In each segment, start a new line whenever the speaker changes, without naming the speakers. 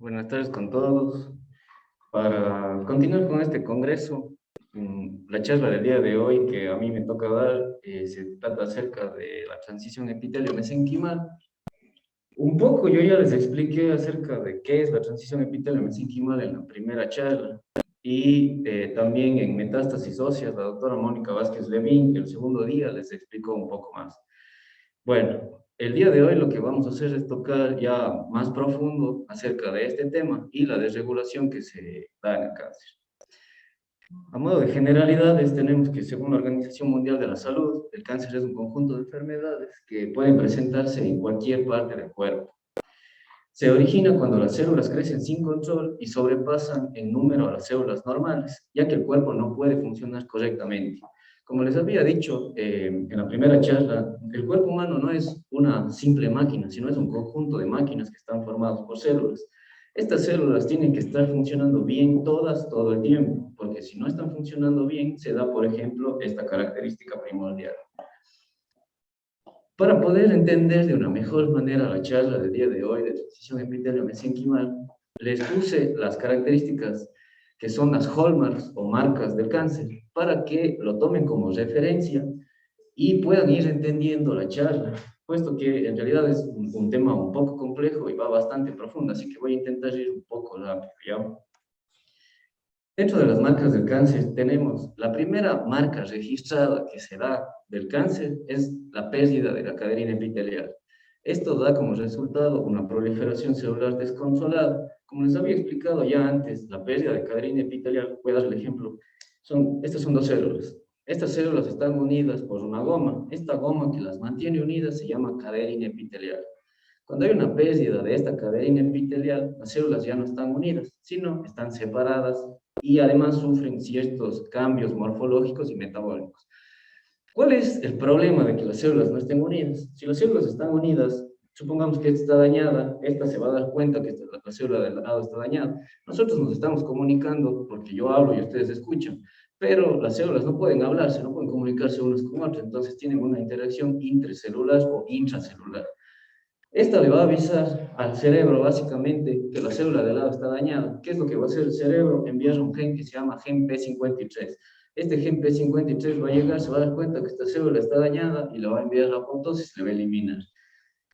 Buenas tardes con todos. Para continuar con este congreso, la charla del día de hoy que a mí me toca dar se trata acerca de la transición epitelio-mesenquimal. Un poco yo ya les expliqué acerca de qué es la transición epitelio-mesenquimal en la primera charla y también en metástasis óseas, la doctora Mónica Vázquez Levín, el segundo día les explicó un poco más. Bueno, el día de hoy lo que vamos a hacer es tocar ya más profundo acerca de este tema y la desregulación que se da en el cáncer. A modo de generalidades, tenemos que, según la Organización Mundial de la Salud, el cáncer es un conjunto de enfermedades que pueden presentarse en cualquier parte del cuerpo. Se origina cuando las células crecen sin control y sobrepasan en número a las células normales, ya que el cuerpo no puede funcionar correctamente. Como les había dicho en la primera charla, el cuerpo humano no es una simple máquina, sino es un conjunto de máquinas que están formadas por células. Estas células tienen que estar funcionando bien todas, todo el tiempo, porque si no están funcionando bien, se da, por ejemplo, esta característica primordial. Para poder entender de una mejor manera la charla del día de hoy de transición epitelio-mesenquimal, les puse las características que son las hallmarks o marcas del cáncer, para que lo tomen como referencia y puedan ir entendiendo la charla, puesto que en realidad es un tema un poco complejo y va bastante profundo, así que voy a intentar ir un poco rápido, ¿ya? Dentro de las marcas del cáncer tenemos la primera marca registrada que se da del cáncer es la pérdida de la cadena epitelial. Esto da como resultado una proliferación celular descontrolada. Como les había explicado ya antes, la pérdida de cadena epitelial, voy a dar el ejemplo, estas son dos células. Estas células están unidas por una goma. Esta goma que las mantiene unidas se llama cadena epitelial. Cuando hay una pérdida de esta cadena epitelial, las células ya no están unidas, sino están separadas y además sufren ciertos cambios morfológicos y metabólicos. ¿Cuál es el problema de que las células no estén unidas? Si las células están unidas, supongamos que esta está dañada, esta se va a dar cuenta que la célula del lado está dañada. Nosotros nos estamos comunicando porque yo hablo y ustedes escuchan, pero las células no pueden hablarse, no pueden comunicarse unas con otras, entonces tienen una interacción intracelular o intracelular. Esta le va a avisar al cerebro básicamente que la célula del lado está dañada. ¿Qué es lo que va a hacer el cerebro? Enviar un gen que se llama gen P53. Este gen P53 va a llegar, se va a dar cuenta que esta célula está dañada y la va a enviar a la apoptosis y la va a eliminar.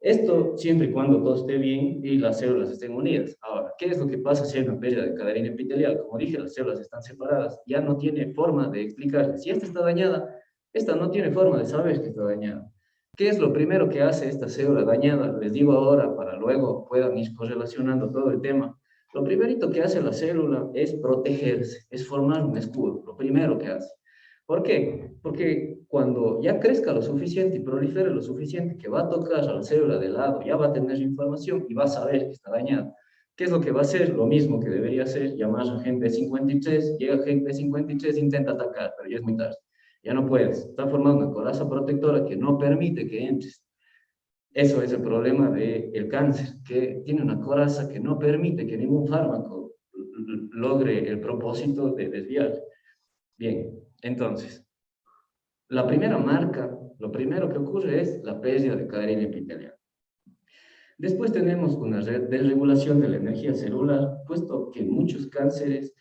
Esto siempre y cuando todo esté bien y las células estén unidas. Ahora, ¿qué es lo que pasa si hay una pérdida de cadena epitelial? Como dije, las células están separadas, ya no tiene forma de explicar. Si esta está dañada, esta no tiene forma de saber que está dañada. ¿Qué es lo primero que hace esta célula dañada? Les digo ahora para luego puedan ir correlacionando todo el tema. Lo primerito que hace la célula es protegerse, es formar un escudo, lo primero que hace. ¿Por qué? Porque cuando ya crezca lo suficiente y prolifere lo suficiente que va a tocar a la célula de lado, ya va a tener información y va a saber que está dañada. ¿Qué es lo que va a hacer? Lo mismo que debería hacer, llamar a gen P53, llega gen P53, intenta atacar, pero ya es muy tarde. Ya no puedes, está formando una coraza protectora que no permite que entres. Eso es el problema del cáncer, que tiene una coraza que no permite que ningún fármaco logre el propósito de desviar. Bien, entonces, la primera marca, lo primero que ocurre es la pérdida de cadena epitelial. Después tenemos una desregulación de la energía celular, puesto que muchos cánceres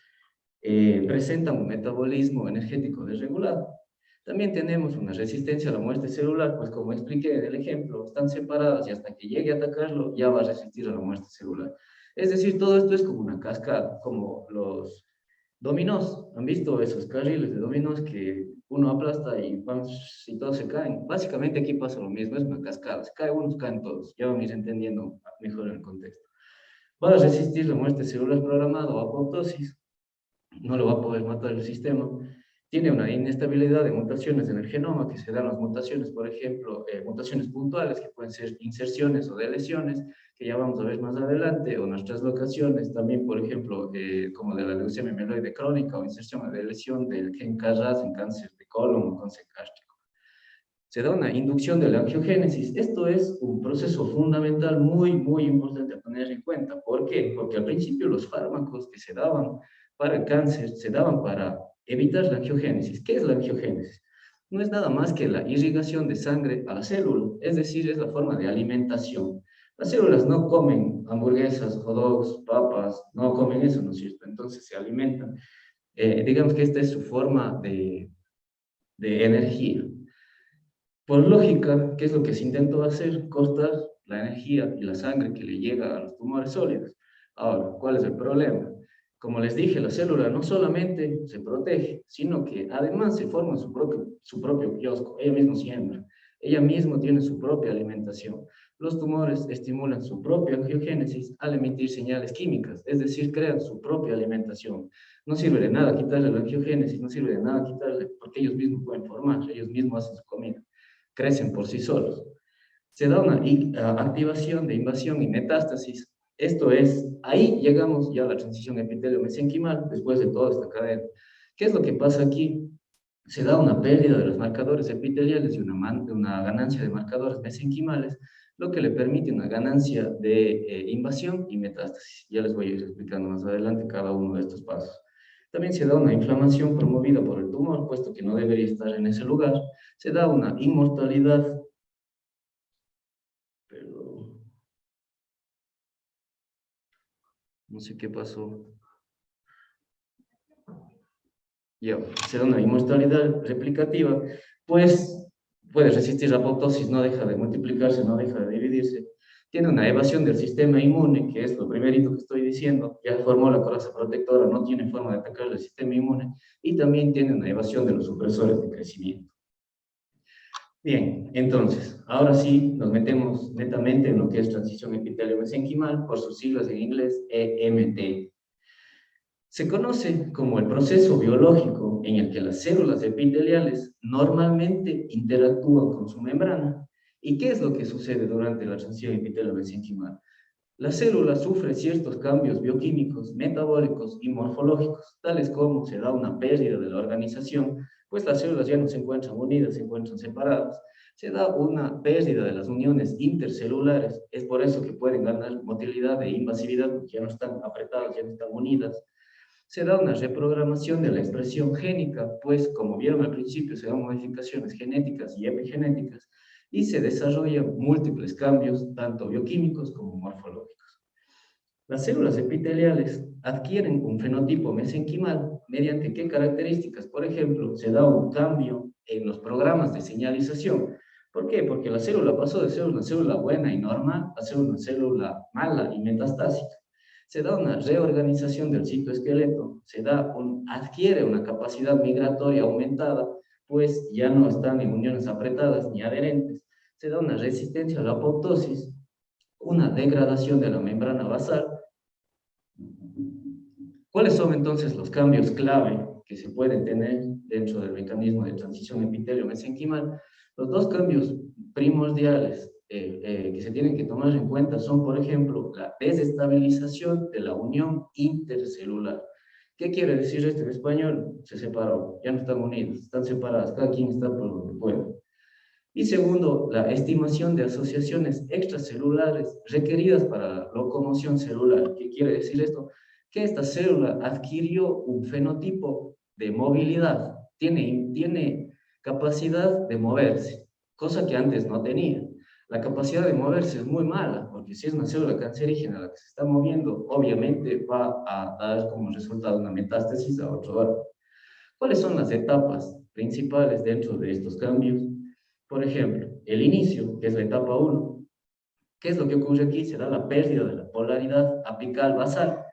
presentan un metabolismo energético desregulado. También tenemos una resistencia a la muerte celular, pues como expliqué en el ejemplo, están separadas y hasta que llegue a atacarlo ya va a resistir a la muerte celular. Es decir, todo esto es como una cascada, como los dominós. ¿Han visto esos carriles de dominós que uno aplasta y todos se caen? Básicamente aquí pasa lo mismo, es una cascada. Se cae uno, caen todos. Ya van a ir entendiendo mejor el contexto. Va a resistir la muerte celular programada o apoptosis. No lo va a poder matar el sistema. Tiene una inestabilidad de mutaciones en el genoma, que se dan las mutaciones, por ejemplo, mutaciones puntuales, que pueden ser inserciones o deleciones, que ya vamos a ver más adelante, o unas translocaciones, también, por ejemplo, como de la leucemia mieloide crónica, o inserción o deleción del gen KRAS en cáncer de colon o cáncer gástrico. Se da una inducción de la angiogénesis. Esto es un proceso fundamental muy importante a tener en cuenta. ¿Por qué? Porque al principio los fármacos que se daban para el cáncer se daban para evitar la angiogénesis. ¿Qué es la angiogénesis? No es nada más que la irrigación de sangre a la célula, es decir, es la forma de alimentación. Las células no comen hamburguesas, hot dogs, papas, no comen eso, ¿no es cierto? Entonces se alimentan. Digamos que esta es su forma de energía. Por lógica, ¿qué es lo que se intentó hacer? Cortar la energía y la sangre que le llega a los tumores sólidos. Ahora, ¿cuál es el problema? Como les dije, la célula no solamente se protege, sino que además se forma su propio kiosco, ella misma siembra, ella misma tiene su propia alimentación. Los tumores estimulan su propia angiogénesis al emitir señales químicas, es decir, crean su propia alimentación. No sirve de nada quitarle la angiogénesis, no sirve de nada quitarle, porque ellos mismos pueden formar, ellos mismos hacen su comida, crecen por sí solos. Se da una activación de invasión y metástasis. Esto es, ahí llegamos ya a la transición epitelio-mesenquimal después de toda esta cadena. ¿Qué es lo que pasa aquí? Se da una pérdida de los marcadores epiteliales y una ganancia de marcadores mesenquimales, lo que le permite una ganancia de invasión y metástasis. Ya les voy a ir explicando más adelante cada uno de estos pasos. También se da una inflamación promovida por el tumor, puesto que no debería estar en ese lugar. Se da una inmortalidad, pero no sé qué pasó. Ya, se da una inmortalidad replicativa, pues puede resistir la apoptosis, no deja de multiplicarse, no deja de dividirse. Tiene una evasión del sistema inmune, que es lo primerito que estoy diciendo, ya formó la coraza protectora, no tiene forma de atacar el sistema inmune, y también tiene una evasión de los supresores de crecimiento. Bien, entonces, ahora sí nos metemos netamente en lo que es transición epitelio-mesenquimal, por sus siglas en inglés, EMT. Se conoce como el proceso biológico en el que las células epiteliales normalmente interactúan con su membrana. ¿Y qué es lo que sucede durante la transición epitelio-mesenquimal? La célula sufre ciertos cambios bioquímicos, metabólicos y morfológicos, tales como se da una pérdida de la organización, pues las células ya no se encuentran unidas, se encuentran separadas. Se da una pérdida de las uniones intercelulares, es por eso que pueden ganar motilidad e invasividad, porque ya no están apretadas, ya no están unidas. Se da una reprogramación de la expresión génica, pues como vieron al principio, se dan modificaciones genéticas y epigenéticas, y se desarrollan múltiples cambios, tanto bioquímicos como morfológicos. Las células epiteliales adquieren un fenotipo mesenquimal mediante qué características. Por ejemplo, se da un cambio en los programas de señalización. ¿Por qué? Porque la célula pasó de ser una célula buena y normal a ser una célula mala y metastásica. Se da una reorganización del citoesqueleto, adquiere una capacidad migratoria aumentada, pues ya no están en uniones apretadas ni adherentes. Se da una resistencia a la apoptosis, una degradación de la membrana basal. ¿Cuáles son entonces los cambios clave que se pueden tener dentro del mecanismo de transición epitelio-mesenquimal? Los dos cambios primordiales que se tienen que tomar en cuenta son, por ejemplo, la desestabilización de la unión intercelular. ¿Qué quiere decir esto en español? Se separó, ya no están unidas, están separadas, cada quien está por donde puede. Y segundo, la estimación de asociaciones extracelulares requeridas para la locomoción celular. ¿Qué quiere decir esto? Que esta célula adquirió un fenotipo de movilidad, tiene capacidad de moverse, cosa que antes no tenía. La capacidad de moverse es muy mala, porque si es una célula cancerígena la que se está moviendo, obviamente va a dar como resultado una metástasis a otro órgano. ¿Cuáles son las etapas principales dentro de estos cambios? Por ejemplo, el inicio, que es la etapa 1. ¿Qué es lo que ocurre aquí? Se da la pérdida de la polaridad apical basal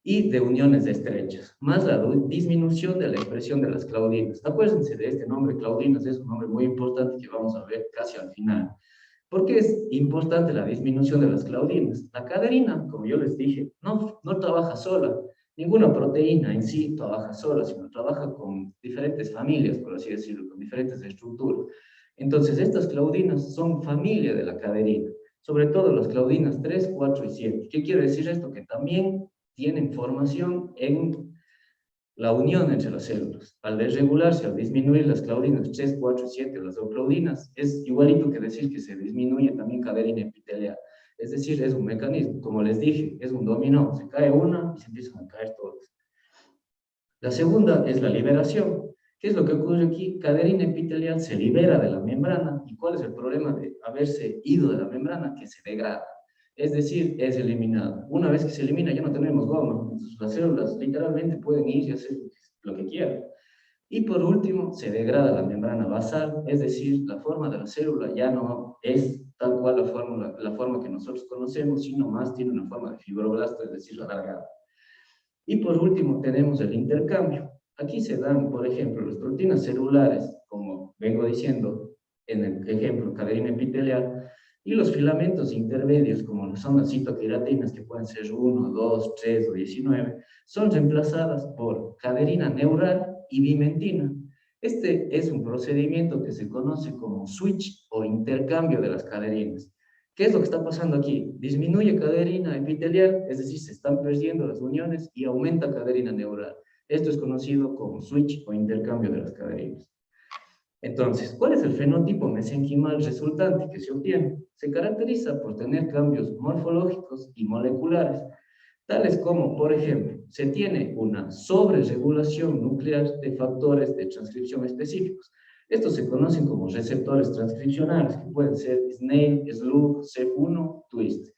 y de uniones estrechas, más la disminución de la expresión de las claudinas. Acuérdense de este nombre, claudinas, es un nombre muy importante que vamos a ver casi al final. ¿Por qué es importante la disminución de las claudinas? La caderina, como yo les dije, no trabaja sola. Ninguna proteína en sí trabaja sola, sino trabaja con diferentes familias, por así decirlo, con diferentes estructuras. Entonces, estas claudinas son familia de la caderina, sobre todo las claudinas 3, 4 y 7. ¿Qué quiere decir esto? Que también tienen formación en la unión entre las células. Al desregularse, al disminuir las claudinas 3, 4 y 7, las euclaudinas, es igualito que decir que se disminuye también caderina epitelial. Es decir, es un mecanismo, como les dije, es un dominó. Se cae una y se empiezan a caer todas. La segunda es la liberación. ¿Qué es lo que ocurre aquí? Caderina epitelial se libera de la membrana. ¿Y cuál es el problema de haberse ido de la membrana? Que se degrada. es decir, es eliminada. Una vez que se elimina ya no tenemos goma, entonces las células literalmente pueden ir y hacer lo que quieran. Y por último, se degrada la membrana basal, es decir, la forma de la célula ya no es tal cual la forma que nosotros conocemos, sino más tiene una forma de fibroblasto, es decir, alargada. Y por último tenemos el intercambio. Aquí se dan, por ejemplo, las proteínas celulares, como vengo diciendo en el ejemplo cadena epitelial, y los filamentos intermedios, como son las citoqueratinas, que pueden ser 1, 2, 3 o 19, son reemplazadas por caderina neural y bimentina. Este es un procedimiento que se conoce como switch o intercambio de las caderinas. ¿Qué es lo que está pasando aquí? Disminuye caderina epitelial, es decir, se están perdiendo las uniones y aumenta caderina neural. Esto es conocido como switch o intercambio de las caderinas. Entonces, ¿cuál es el fenotipo mesenquimal resultante que se obtiene? Se caracteriza por tener cambios morfológicos y moleculares, tales como, por ejemplo, se tiene una sobreregulación nuclear de factores de transcripción específicos. Estos se conocen como receptores transcripcionales, que pueden ser SNAIL, SLUG, CEP1, TWIST.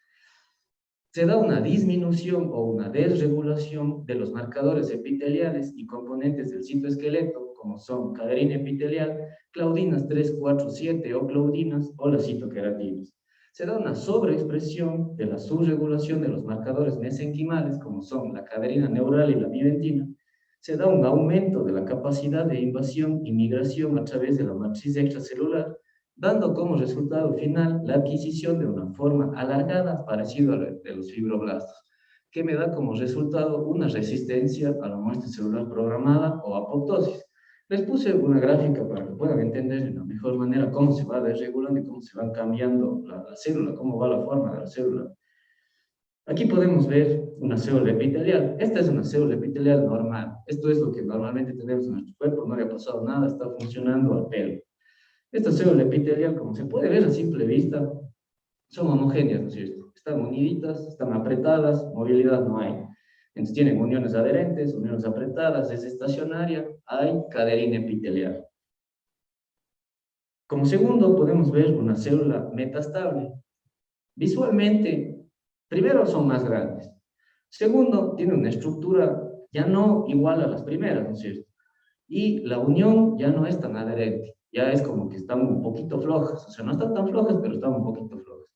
Se da una disminución o una desregulación de los marcadores epiteliales y componentes del citoesqueleto, como son caderina epitelial, claudinas 3, 4, 7 o claudinas o las citoqueratinas. Se da una sobreexpresión de la subregulación de los marcadores mesenquimales, como son la caderina neural y la bidentina. Se da un aumento de la capacidad de invasión y migración a través de la matriz extracelular, dando como resultado final la adquisición de una forma alargada parecida a la de los fibroblastos, que me da como resultado una resistencia a la muerte celular programada o apoptosis. Les puse una gráfica para que puedan entender de una mejor manera cómo se va desregulando y cómo se va cambiando la célula, cómo va la forma de la célula. Aquí podemos ver una célula epitelial. Esta es una célula epitelial normal. Esto es lo que normalmente tenemos en nuestro cuerpo, no le ha pasado nada, está funcionando al pelo. Esta célula epitelial, como se puede ver a simple vista, son homogéneas, ¿no es cierto? Están uniditas, están apretadas, movilidad no hay. Entonces tienen uniones adherentes, uniones apretadas, es estacionaria, hay caderina epitelial. Como segundo, podemos ver una célula metastable. Visualmente, primero son más grandes. Segundo, tiene una estructura ya no igual a las primeras, ¿no es cierto? Y la unión ya no es tan adherente, ya es como que están un poquito flojas, o sea, no están tan flojas, pero están un poquito flojas.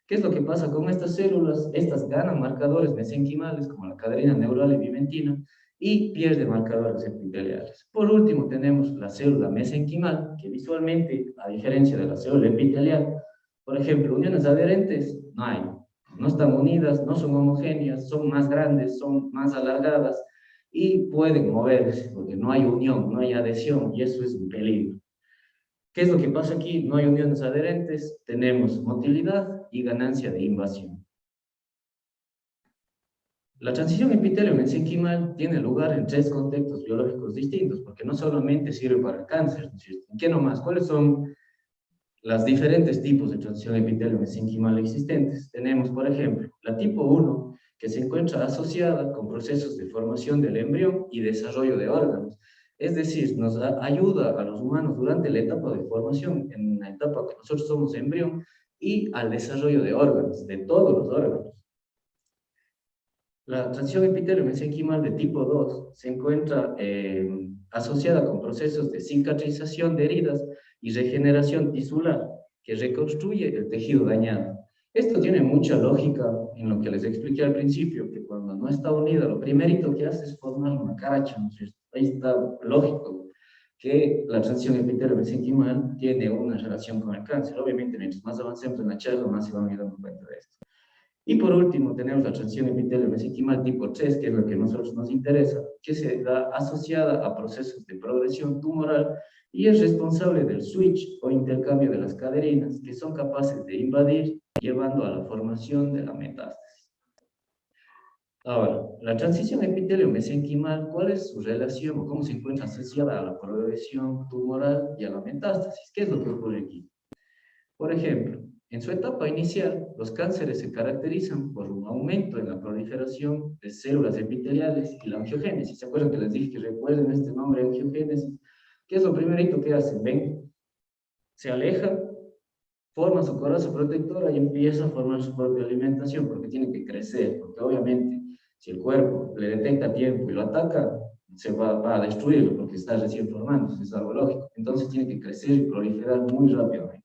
¿Qué es lo que pasa con estas células? Estas ganan marcadores mesenquimales como la caderina neural y bimentina y pierden marcadores epiteliales. Por último, tenemos la célula mesenquimal, que visualmente, a diferencia de la célula epitelial, por ejemplo, uniones adherentes no hay, no están unidas, no son homogéneas, son más grandes, son más alargadas, y pueden moverse, porque no hay unión, no hay adhesión, y eso es un peligro. ¿Qué es lo que pasa aquí? No hay uniones adherentes, tenemos motilidad y ganancia de invasión. La transición epitelio-mesenquimal tiene lugar en tres contextos biológicos distintos, porque no solamente sirve para el cáncer, ¿no es cierto? ¿Qué nomás? ¿Cuáles son los diferentes tipos de transición epitelio-mesenquimal existentes? Tenemos, por ejemplo, la tipo 1, que se encuentra asociada con procesos de formación del embrión y desarrollo de órganos. Es decir, nos ayuda a los humanos durante la etapa de formación, en la etapa que nosotros somos embrión, y al desarrollo de órganos, de todos los órganos. La transición epitelio-mesenquimal de tipo 2 se encuentra asociada con procesos de cicatrización de heridas y regeneración tisular, que reconstruye el tejido dañado. Esto tiene mucha lógica en lo que les expliqué al principio, que cuando no está unida, lo primerito que hace es formar una caracha, ¿no es cierto? Ahí está lógico que la transición epitelio-mesenquimal tiene una relación con el cáncer. Obviamente, mientras más avancemos en la charla, más se van a ir dando cuenta de esto. Y por último, tenemos la transición epitelio-mesenquimal tipo 3, que es lo que a nosotros nos interesa, que se da asociada a procesos de progresión tumoral y es responsable del switch o intercambio de las caderinas, que son capaces de invadir, llevando a la formación de la metástasis. Ahora, la transición epitelio-mesenquimal, ¿cuál es su relación o cómo se encuentra asociada a la progresión tumoral y a la metástasis? ¿Qué es lo que ocurre aquí? Por ejemplo, en su etapa inicial, los cánceres se caracterizan por un aumento en la proliferación de células epiteliales y la angiogénesis. ¿Se acuerdan que les dije que recuerden este nombre, angiogénesis? ¿Qué es lo primerito que hacen? Ven, se alejan forma su coraza protectora y empieza a formar su propia alimentación, porque tiene que crecer, porque obviamente si el cuerpo le detecta a tiempo y lo ataca, va a destruirlo, porque está recién formándose, es algo lógico. Entonces tiene que crecer y proliferar muy rápidamente.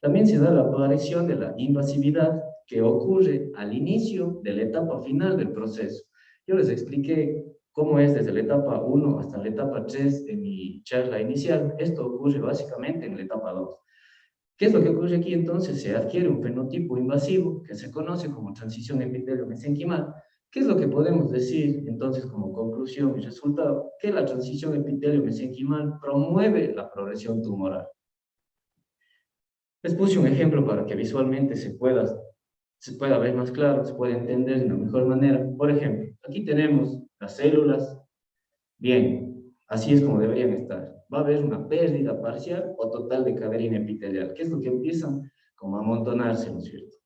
También se da la aparición de la invasividad que ocurre al inicio de la etapa final del proceso. Yo les expliqué cómo es desde la etapa 1 hasta la etapa 3 en mi charla inicial. Esto ocurre básicamente en la etapa 2. ¿Qué es lo que ocurre aquí entonces? Se adquiere un fenotipo invasivo que se conoce como transición epitelio-mesenquimal. ¿Qué es lo que podemos decir entonces como conclusión y resultado? Que la transición epitelio-mesenquimal promueve la progresión tumoral. Les puse un ejemplo para que visualmente se pueda ver más claro, se pueda entender de una mejor manera. Por ejemplo, aquí tenemos las células. Bien, así es como deberían estar. Va a haber una pérdida parcial o total de caderina epitelial, que es lo que empiezan como a amontonarse, ¿no es cierto?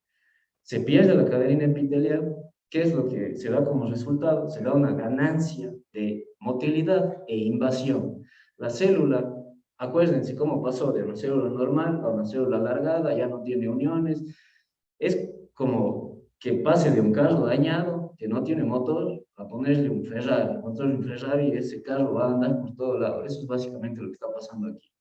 Se pierde la caderina epitelial, ¿qué es lo que se da como resultado? Se da una ganancia de motilidad e invasión. La célula, acuérdense cómo pasó de una célula normal a una célula alargada, ya no tiene uniones. Es como que pase de un carro dañado, que no tiene motor, a ponerle un Ferrari, montarle un Ferrari y ese carro va a andar por todo lado. Eso es básicamente lo que está pasando aquí.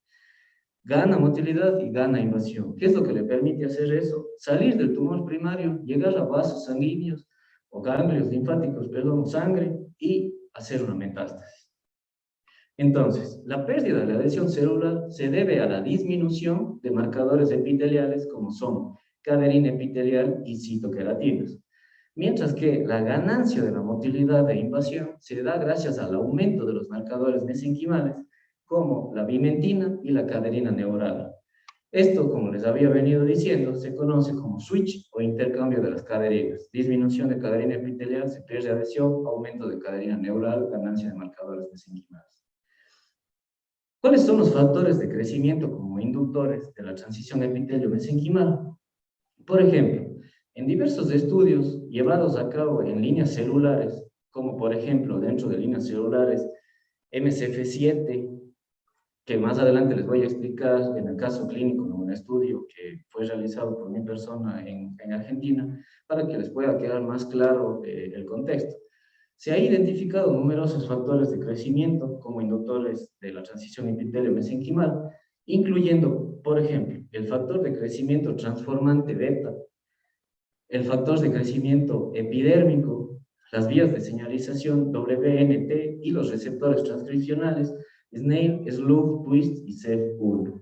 Gana motilidad y gana invasión. ¿Qué es lo que le permite hacer eso? Salir del tumor primario, llegar a vasos sanguíneos o ganglios linfáticos, perdón, sangre, y hacer una metástasis. Entonces, la pérdida de la adhesión celular se debe a la disminución de marcadores epiteliales como son caderina epitelial y citoqueratinas. Mientras que la ganancia de la motilidad de invasión se da gracias al aumento de los marcadores mesenquimales como la bimentina y la caderina neural. Esto, como les había venido diciendo, se conoce como switch o intercambio de las caderinas. Disminución de caderina epitelial, se pierde adhesión, aumento de caderina neural, ganancia de marcadores mesenquimales. ¿Cuáles son los factores de crecimiento como inductores de la transición epitelio-mesenquimal? Por ejemplo, en diversos estudios llevados a cabo en líneas celulares, como por ejemplo dentro de líneas celulares MCF7, que más adelante les voy a explicar en el caso clínico, en un estudio que fue realizado por mi persona en Argentina, para que les pueda quedar más claro el contexto. Se han identificado numerosos factores de crecimiento como inductores de la transición epitelio-mesenquimal, incluyendo, por ejemplo, el factor de crecimiento transformante beta, el factor de crecimiento epidérmico, las vías de señalización WNT y los receptores transcripcionales SNAIL, SLUF, TWIST y CEF1.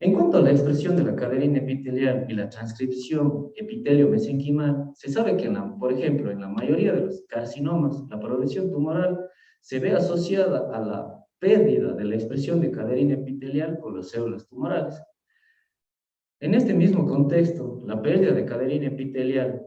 En cuanto a la expresión de la caderina epitelial y la transcripción epitelio-mesenquimal, se sabe que, por ejemplo, en la mayoría de los carcinomas, la progresión tumoral se ve asociada a la pérdida de la expresión de caderina epitelial por las células tumorales. En este mismo contexto, la pérdida de caderina epitelial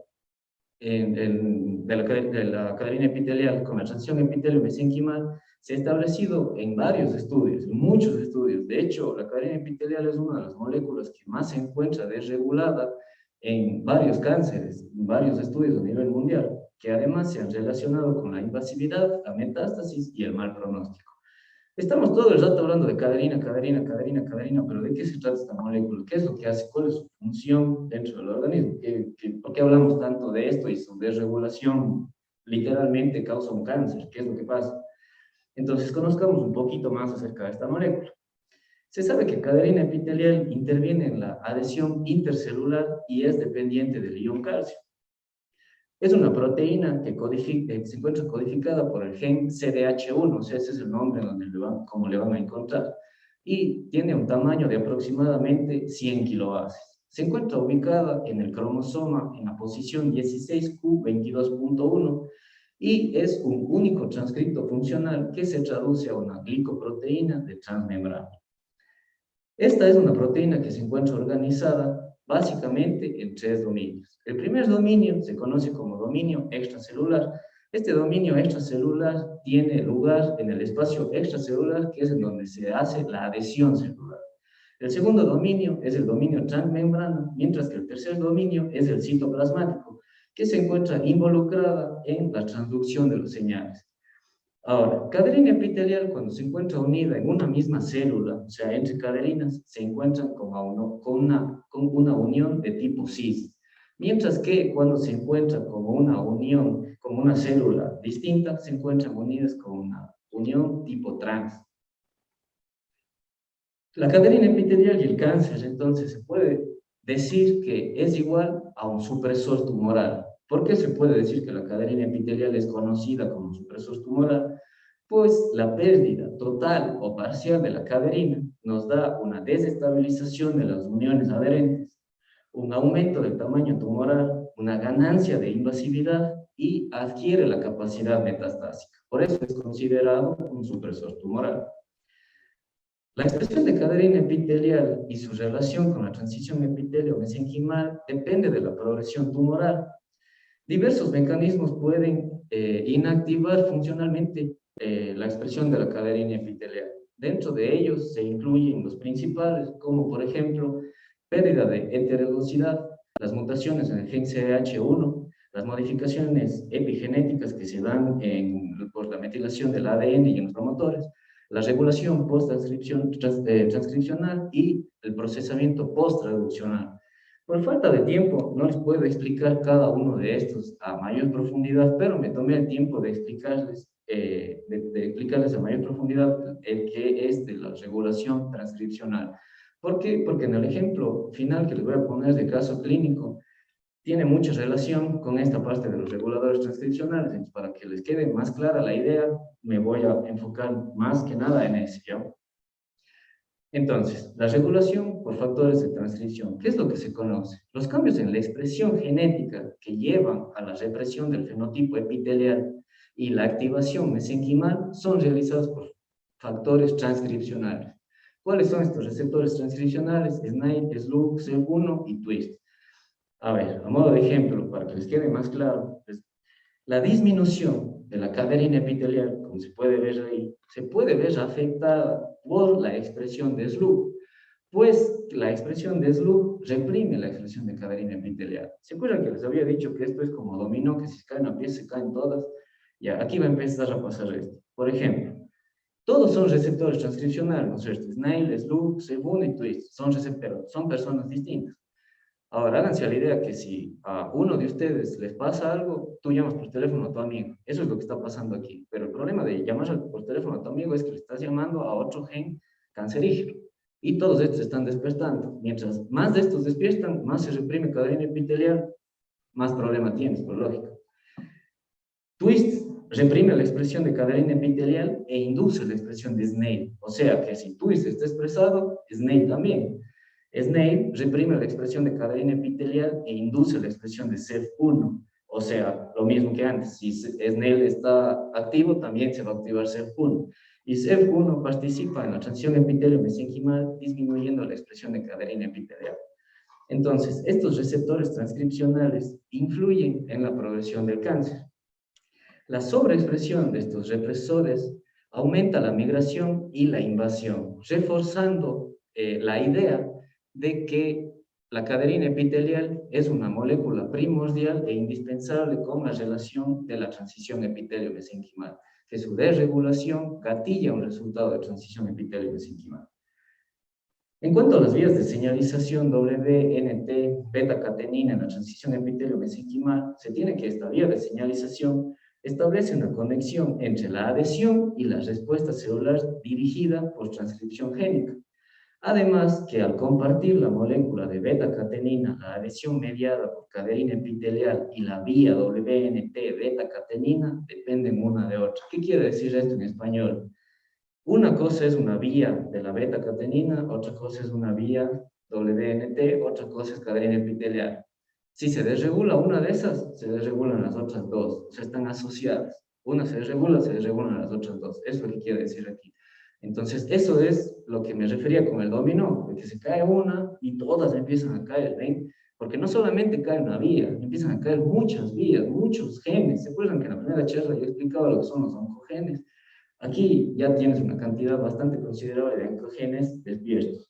de la caderina epitelial con la transición epitelio-mesenquimal se ha establecido en varios estudios, en muchos estudios. De hecho, la caderina epitelial es una de las moléculas que más se encuentra desregulada en varios cánceres, en varios estudios a nivel mundial, que además se han relacionado con la invasividad, la metástasis y el mal pronóstico. Estamos todo el rato hablando de caderina, caderina, caderina, caderina, pero ¿de qué se trata esta molécula? ¿Qué es lo que hace? ¿Cuál es su función dentro del organismo? ¿Por qué hablamos tanto de esto y su desregulación literalmente causa un cáncer? ¿Qué es lo que pasa? Entonces, conozcamos un poquito más acerca de esta molécula. Se sabe que caderina epitelial interviene en la adhesión intercelular y es dependiente del ion calcio. Es una proteína que se encuentra codificada por el gen CDH1, o sea, ese es el nombre donde como le van a encontrar, y tiene un tamaño de aproximadamente 100 kilobases. Se encuentra ubicada en el cromosoma en la posición 16q22.1 y es un único transcripto funcional que se traduce a una glicoproteína de transmembrana. Esta es una proteína que se encuentra organizada básicamente en tres dominios. El primer dominio se conoce como dominio extracelular. Este dominio extracelular tiene lugar en el espacio extracelular, que es en donde se hace la adhesión celular. El segundo dominio es el dominio transmembrana, mientras que el tercer dominio es el citoplasmático, que se encuentra involucrada en la transducción de los señales. Ahora, cadena epitelial, cuando se encuentra unida en una misma célula, o sea, entre cadeninas, se encuentran con una unión de tipo cis. Mientras que cuando se encuentra como una unión, como una célula distinta, se encuentran unidas con una unión tipo trans. La cadena epitelial y el cáncer, entonces, se puede decir que es igual a un supresor tumoral. ¿Por qué se puede decir que la cadena epitelial es conocida como supresor tumoral? Pues la pérdida total o parcial de la caderina nos da una desestabilización de las uniones adherentes, un aumento del tamaño tumoral, una ganancia de invasividad y adquiere la capacidad metastásica. Por eso es considerado un supresor tumoral. La expresión de cadena epitelial y su relación con la transición epitelio-mesenquimal depende de la progresión tumoral. Diversos mecanismos pueden inactivar funcionalmente la expresión de la cadena epitelial. Dentro de ellos se incluyen los principales, como por ejemplo, pérdida de heterodosidad, las mutaciones en el gen CDH1, las modificaciones epigenéticas que se dan por la metilación del ADN y en los promotores, la regulación transcripcional y el procesamiento post-traduccional. Por falta de tiempo, no les puedo explicar cada uno de estos a mayor profundidad, pero me tomé el tiempo de explicarles, explicarles a mayor profundidad el que es de la regulación transcripcional. ¿Por qué? Porque en el ejemplo final que les voy a poner de caso clínico, tiene mucha relación con esta parte de los reguladores transcripcionales. Entonces, para que les quede más clara la idea, me voy a enfocar más que nada en eso, ¿ya? Entonces, la regulación por factores de transcripción, ¿qué es lo que se conoce? Los cambios en la expresión genética que llevan a la represión del fenotipo epitelial y la activación mesenquimal son realizados por factores transcripcionales. ¿Cuáles son estos receptores transcripcionales? SNAP, SLUC, SERP1 y TWIST. A ver, a modo de ejemplo, para que les quede más claro, pues, la disminución de la cadena epitelial, como se puede ver ahí, se puede ver afectada por la expresión de SLUC, pues la expresión de SLUC reprime la expresión de cadena epitelial. ¿Se acuerdan que les había dicho que esto es como dominó, que si cae una pieza se caen todas? Ya, aquí va a empezar a pasar esto. Por ejemplo, todos son receptores transcripcionales, ¿no es cierto? SNAIL, SLUC, SEB1 y TWIST, son receptores, son personas distintas. Ahora, háganse a la idea que si a uno de ustedes les pasa algo, tú llamas por teléfono a tu amigo. Eso es lo que está pasando aquí. Pero el problema de llamar por teléfono a tu amigo es que le estás llamando a otro gen cancerígeno. Y todos estos están despertando. Mientras más de estos despiertan, más se reprime cadena epitelial, más problema tienes, por lógica. TWIST reprime la expresión de cadena epitelial e induce la expresión de SNAIL. O sea que si TWIST está expresado, SNAIL también. SNAIL reprime la expresión de cadena epitelial e induce la expresión de CEF1. O sea, lo mismo que antes. Si SNAIL está activo, también se va a activar CEF1. Y CEF1 participa en la transición epitelio-mesenquimal, disminuyendo la expresión de cadena epitelial. Entonces, estos receptores transcripcionales influyen en la progresión del cáncer. La sobreexpresión de estos represores aumenta la migración y la invasión, reforzando la idea de que la cadena epitelial es una molécula primordial e indispensable con la relación de la transición epitelio-mesenquimal, que su desregulación gatilla un resultado de transición epitelio-mesenquimal. En cuanto a las vías de señalización WNT, beta-catenina en la transición epitelio-mesenquimal, se tiene que esta vía de señalización establece una conexión entre la adhesión y la respuesta celular dirigida por transcripción génica. Además, que al compartir la molécula de beta-catenina, la adhesión mediada por cadena epitelial y la vía WNT beta-catenina dependen una de otra. ¿Qué quiere decir esto en español? Una cosa es una vía de la beta-catenina, otra cosa es una vía WNT, otra cosa es cadena epitelial. Si se desregula una de esas, se desregulan las otras dos, o sea, están asociadas. Una se desregulan las otras dos. Eso es lo que quiere decir aquí. Entonces, eso es lo que me refería con el dominó, de que se cae una y todas empiezan a caer, ¿ven? Porque no solamente cae una vía, empiezan a caer muchas vías, muchos genes. ¿Se acuerdan que en la primera charla yo explicaba lo que son los oncogenes? Aquí ya tienes una cantidad bastante considerable de oncogenes despiertos.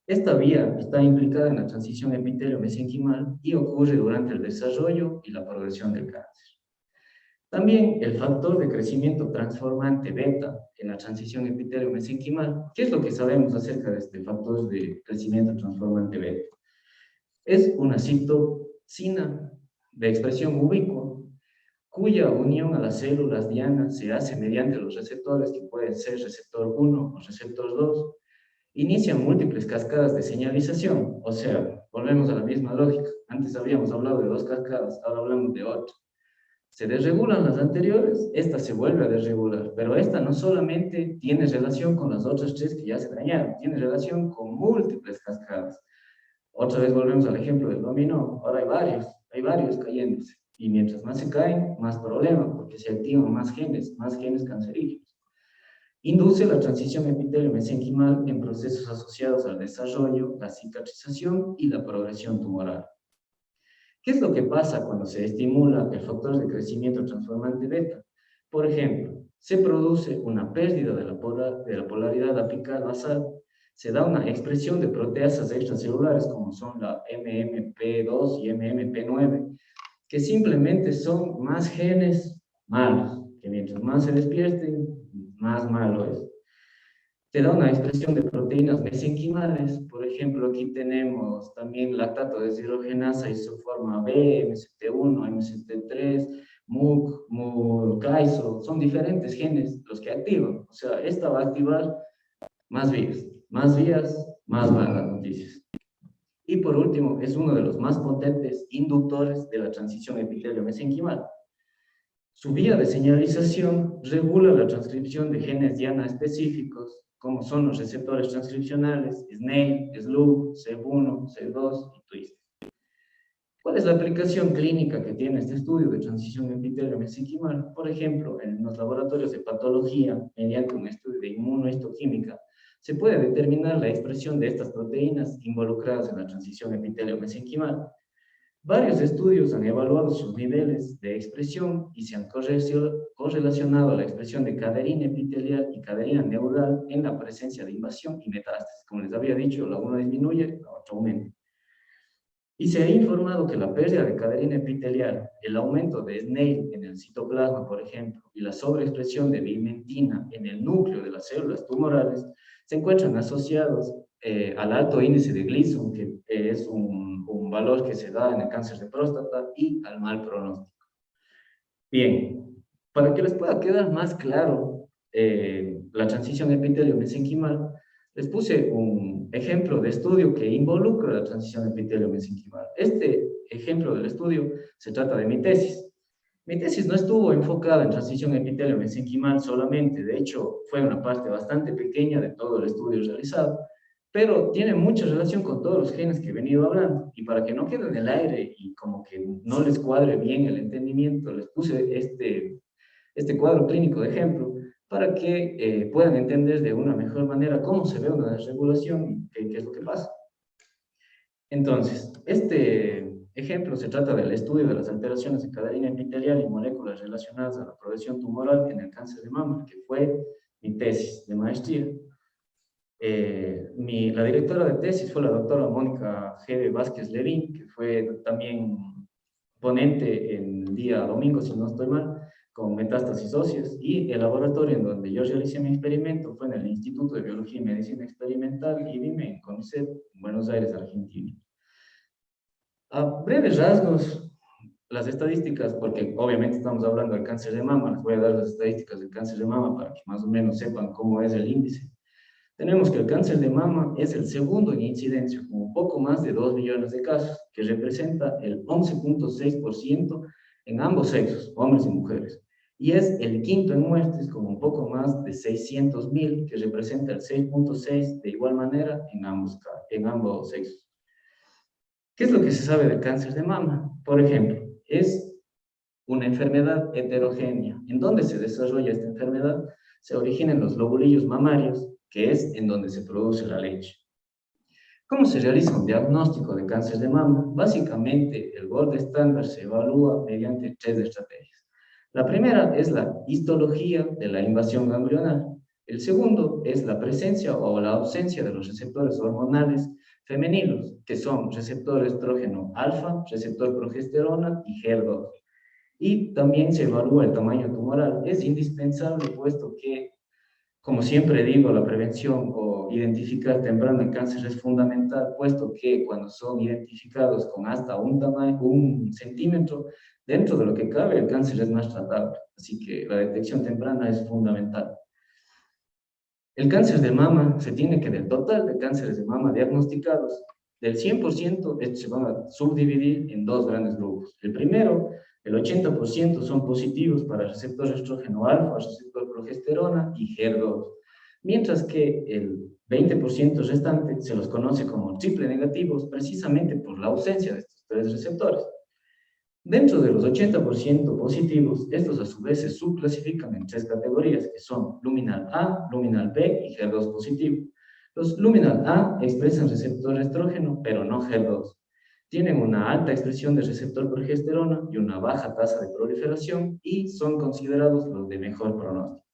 Esta vía está implicada en la transición epitelio-mesenquimal y ocurre durante el desarrollo y la progresión del cáncer. También el factor de crecimiento transformante beta en la transición epitelio-mesenquimal. ¿Qué es lo que sabemos acerca de este factor de crecimiento transformante beta? Es una citosina de expresión ubicua, cuya unión a las células diana se hace mediante los receptores, que pueden ser receptor 1 o receptor 2, inician múltiples cascadas de señalización, o sea, volvemos a la misma lógica. Antes habíamos hablado de 2 cascadas, ahora hablamos de 8. Se desregulan las anteriores, esta se vuelve a desregular, pero esta no solamente tiene relación con las otras 3 que ya se dañaron, tiene relación con múltiples cascadas. Otra vez volvemos al ejemplo del dominó, ahora hay varios cayéndose, y mientras más se caen, más problemas, porque se activan más genes cancerígenos. Induce la transición epitelio-mesenquimal en procesos asociados al desarrollo, la cicatrización y la progresión tumoral. ¿Qué es lo que pasa cuando se estimula el factor de crecimiento transformante beta? Por ejemplo, se produce una pérdida de la polaridad apical basal, se da una expresión de proteasas extracelulares como son la MMP2 y MMP9, que simplemente son más genes malos, que mientras más se despierten, más malo es. Te da una expresión de proteínas mesenquimales. Por ejemplo, aquí tenemos también lactato deshidrogenasa y su forma B, MCT1, MCT3, MUC, MUC-Kaiso. Son diferentes genes los que activan. O sea, esta va a activar más vías, más malas noticias. Y por último, es uno de los más potentes inductores de la transición epitelio-mesenquimal. Su vía de señalización regula la transcripción de genes diana específicos, como son los receptores transcripcionales, SNAIL, SLU, CEB1, CEB2 y TWIST. ¿Cuál es la aplicación clínica que tiene este estudio de transición epitelio-mesenquimal? Por ejemplo, en los laboratorios de patología, mediante un estudio de inmunohistoquímica, se puede determinar la expresión de estas proteínas involucradas en la transición epitelio-mesenquimal. Varios estudios han evaluado sus niveles de expresión y se han correlacionado la expresión de caderina epitelial y caderina neural en la presencia de invasión y metástasis. Como les había dicho, la una disminuye, la otra aumenta. Y se ha informado que la pérdida de caderina epitelial, el aumento de SNAIL en el citoplasma, por ejemplo, y la sobreexpresión de vimentina en el núcleo de las células tumorales se encuentran asociados al alto índice de Gleason, que es un valor que se da en el cáncer de próstata, y al mal pronóstico. Bien, para que les pueda quedar más claro la transición epitelio-mesenquimal, les puse un ejemplo de estudio que involucra la transición epitelio-mesenquimal. Este ejemplo del estudio se trata de mi tesis. Mi tesis no estuvo enfocada en transición epitelio-mesenquimal solamente, de hecho fue una parte bastante pequeña de todo el estudio realizado, pero tiene mucha relación con todos los genes que he venido hablando, y para que no quede en el aire y como que no les cuadre bien el entendimiento, les puse este cuadro clínico de ejemplo para que puedan entender de una mejor manera cómo se ve una desregulación y qué es lo que pasa. Entonces, este ejemplo se trata del estudio de las alteraciones de caderina epitelial y moléculas relacionadas a la progresión tumoral en el cáncer de mama, que fue mi tesis de maestría. La directora de tesis fue la doctora Mónica G. Vázquez Levín, que fue también ponente el día domingo, si no estoy mal, con metástasis óseas, y el laboratorio en donde yo realicé mi experimento fue en el Instituto de Biología y Medicina Experimental, IBIME, en CONICET, en Buenos Aires, Argentina. A breves rasgos, las estadísticas, porque obviamente estamos hablando del cáncer de mama, les voy a dar las estadísticas del cáncer de mama para que más o menos sepan cómo es el índice. Tenemos que el cáncer de mama es el segundo en incidencia, con un poco más de 2 millones de casos, que representa el 11.6% en ambos sexos, hombres y mujeres. Y es el quinto en muertes, con un poco más de 600.000, que representa el 6.6% de igual manera en ambos sexos. ¿Qué es lo que se sabe del cáncer de mama? Por ejemplo, es una enfermedad heterogénea. ¿En dónde se desarrolla esta enfermedad? Se origina en los lobulillos mamarios, que es en donde se produce la leche. ¿Cómo se realiza un diagnóstico de cáncer de mama? Básicamente, el gold estándar se evalúa mediante 3 estrategias. La primera es la histología de la invasión ganglionar. El segundo es la presencia o la ausencia de los receptores hormonales femeninos, que son receptor estrógeno alfa, receptor progesterona y HER2. Y también se evalúa el tamaño tumoral. Es indispensable, puesto que, como siempre digo, la prevención o identificar temprano el cáncer es fundamental, puesto que cuando son identificados con hasta un centímetro, dentro de lo que cabe, el cáncer es más tratable. Así que la detección temprana es fundamental. El cáncer de mama se tiene que, del total de cánceres de mama diagnosticados, del 100%, estos se van a subdividir en dos grandes grupos. El primero, el 80% son positivos para el receptor estrógeno alfa, receptor progesterona y HER2, mientras que el 20% restante se los conoce como triple negativos precisamente por la ausencia de estos tres receptores. Dentro de los 80% positivos, estos a su vez se subclasifican en tres categorías, que son luminal A, luminal B y HER2 positivo. Los luminal A expresan receptor estrógeno, pero no HER2. Tienen una alta expresión de receptor progesterona y una baja tasa de proliferación y son considerados los de mejor pronóstico.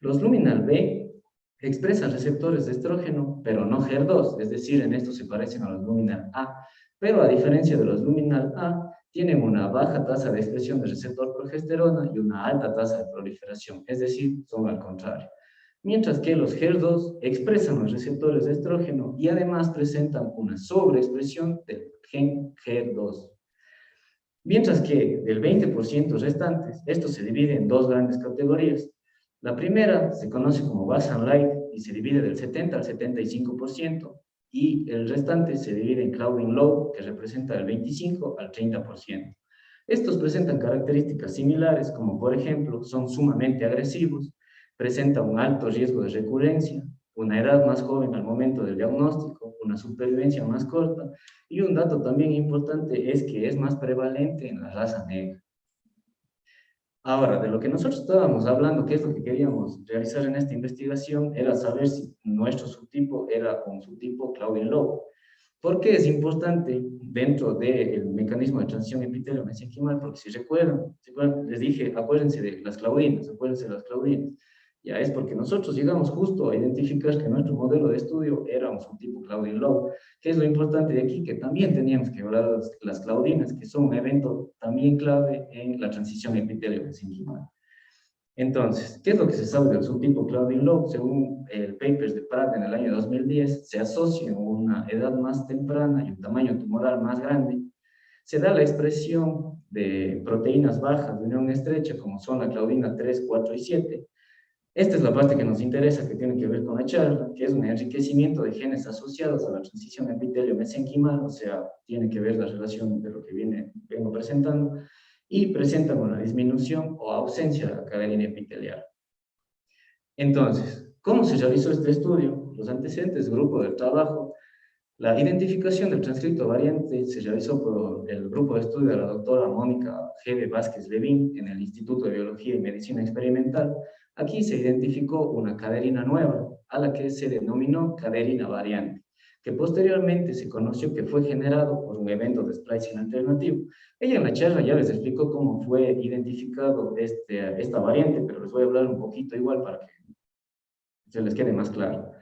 Los luminal B expresan receptores de estrógeno, pero no HER2, es decir, en esto se parecen a los luminal A, pero a diferencia de los luminal A, tienen una baja tasa de expresión de receptor progesterona y una alta tasa de proliferación, es decir, son al contrario. Mientras que los HER2 expresan los receptores de estrógeno y además presentan una sobreexpresión del gen HER2. Mientras que del 20% restantes, esto se divide en dos grandes categorías. La primera se conoce como Basan Light y se divide del 70 al 75%, y el restante se divide en Claudin Low, que representa del 25 al 30%. Estos presentan características similares, como por ejemplo, son sumamente agresivos, presentan un alto riesgo de recurrencia, una edad más joven al momento del diagnóstico, una supervivencia más corta, y un dato también importante es que es más prevalente en la raza negra. Ahora, de lo que nosotros estábamos hablando, qué es lo que queríamos realizar en esta investigación, era saber si nuestro subtipo era un subtipo Claudin-Low. ¿Por qué es importante dentro del mecanismo de transición epitelio-mesenquimal? Porque si recuerdan, les dije, acuérdense de las claudinas, acuérdense de las claudinas. Ya es porque nosotros llegamos justo a identificar que nuestro modelo de estudio era un subtipo Claudin-Low. ¿Qué es lo importante de aquí? Que también teníamos que hablar de las claudinas, que son un evento también clave en la transición epitelio-mesenquimal. Entonces, ¿qué es lo que se sabe del subtipo Claudin-Low? Según el papers de Pratt en el año 2010, se asocia con una edad más temprana y un tamaño tumoral más grande. Se da la expresión de proteínas bajas de unión estrecha, como son la claudina 3, 4 y 7. Esta es la parte que nos interesa, que tiene que ver con la charla, que es un enriquecimiento de genes asociados a la transición epitelio-mesenquimal, o sea, tiene que ver la relación de lo que vengo presentando, y presentan una disminución o ausencia de la cadena epitelial. Entonces, ¿cómo se realizó este estudio? Los antecedentes, grupo de trabajo. La identificación del transcripto variante se realizó por el grupo de estudio de la doctora Mónica G. Vázquez Levín en el Instituto de Biología y Medicina Experimental. Aquí se identificó una caderina nueva, a la que se denominó caderina variante, que posteriormente se conoció que fue generado por un evento de splicing alternativo. Ella en la charla ya les explicó cómo fue identificado esta variante, pero les voy a hablar un poquito igual para que se les quede más claro.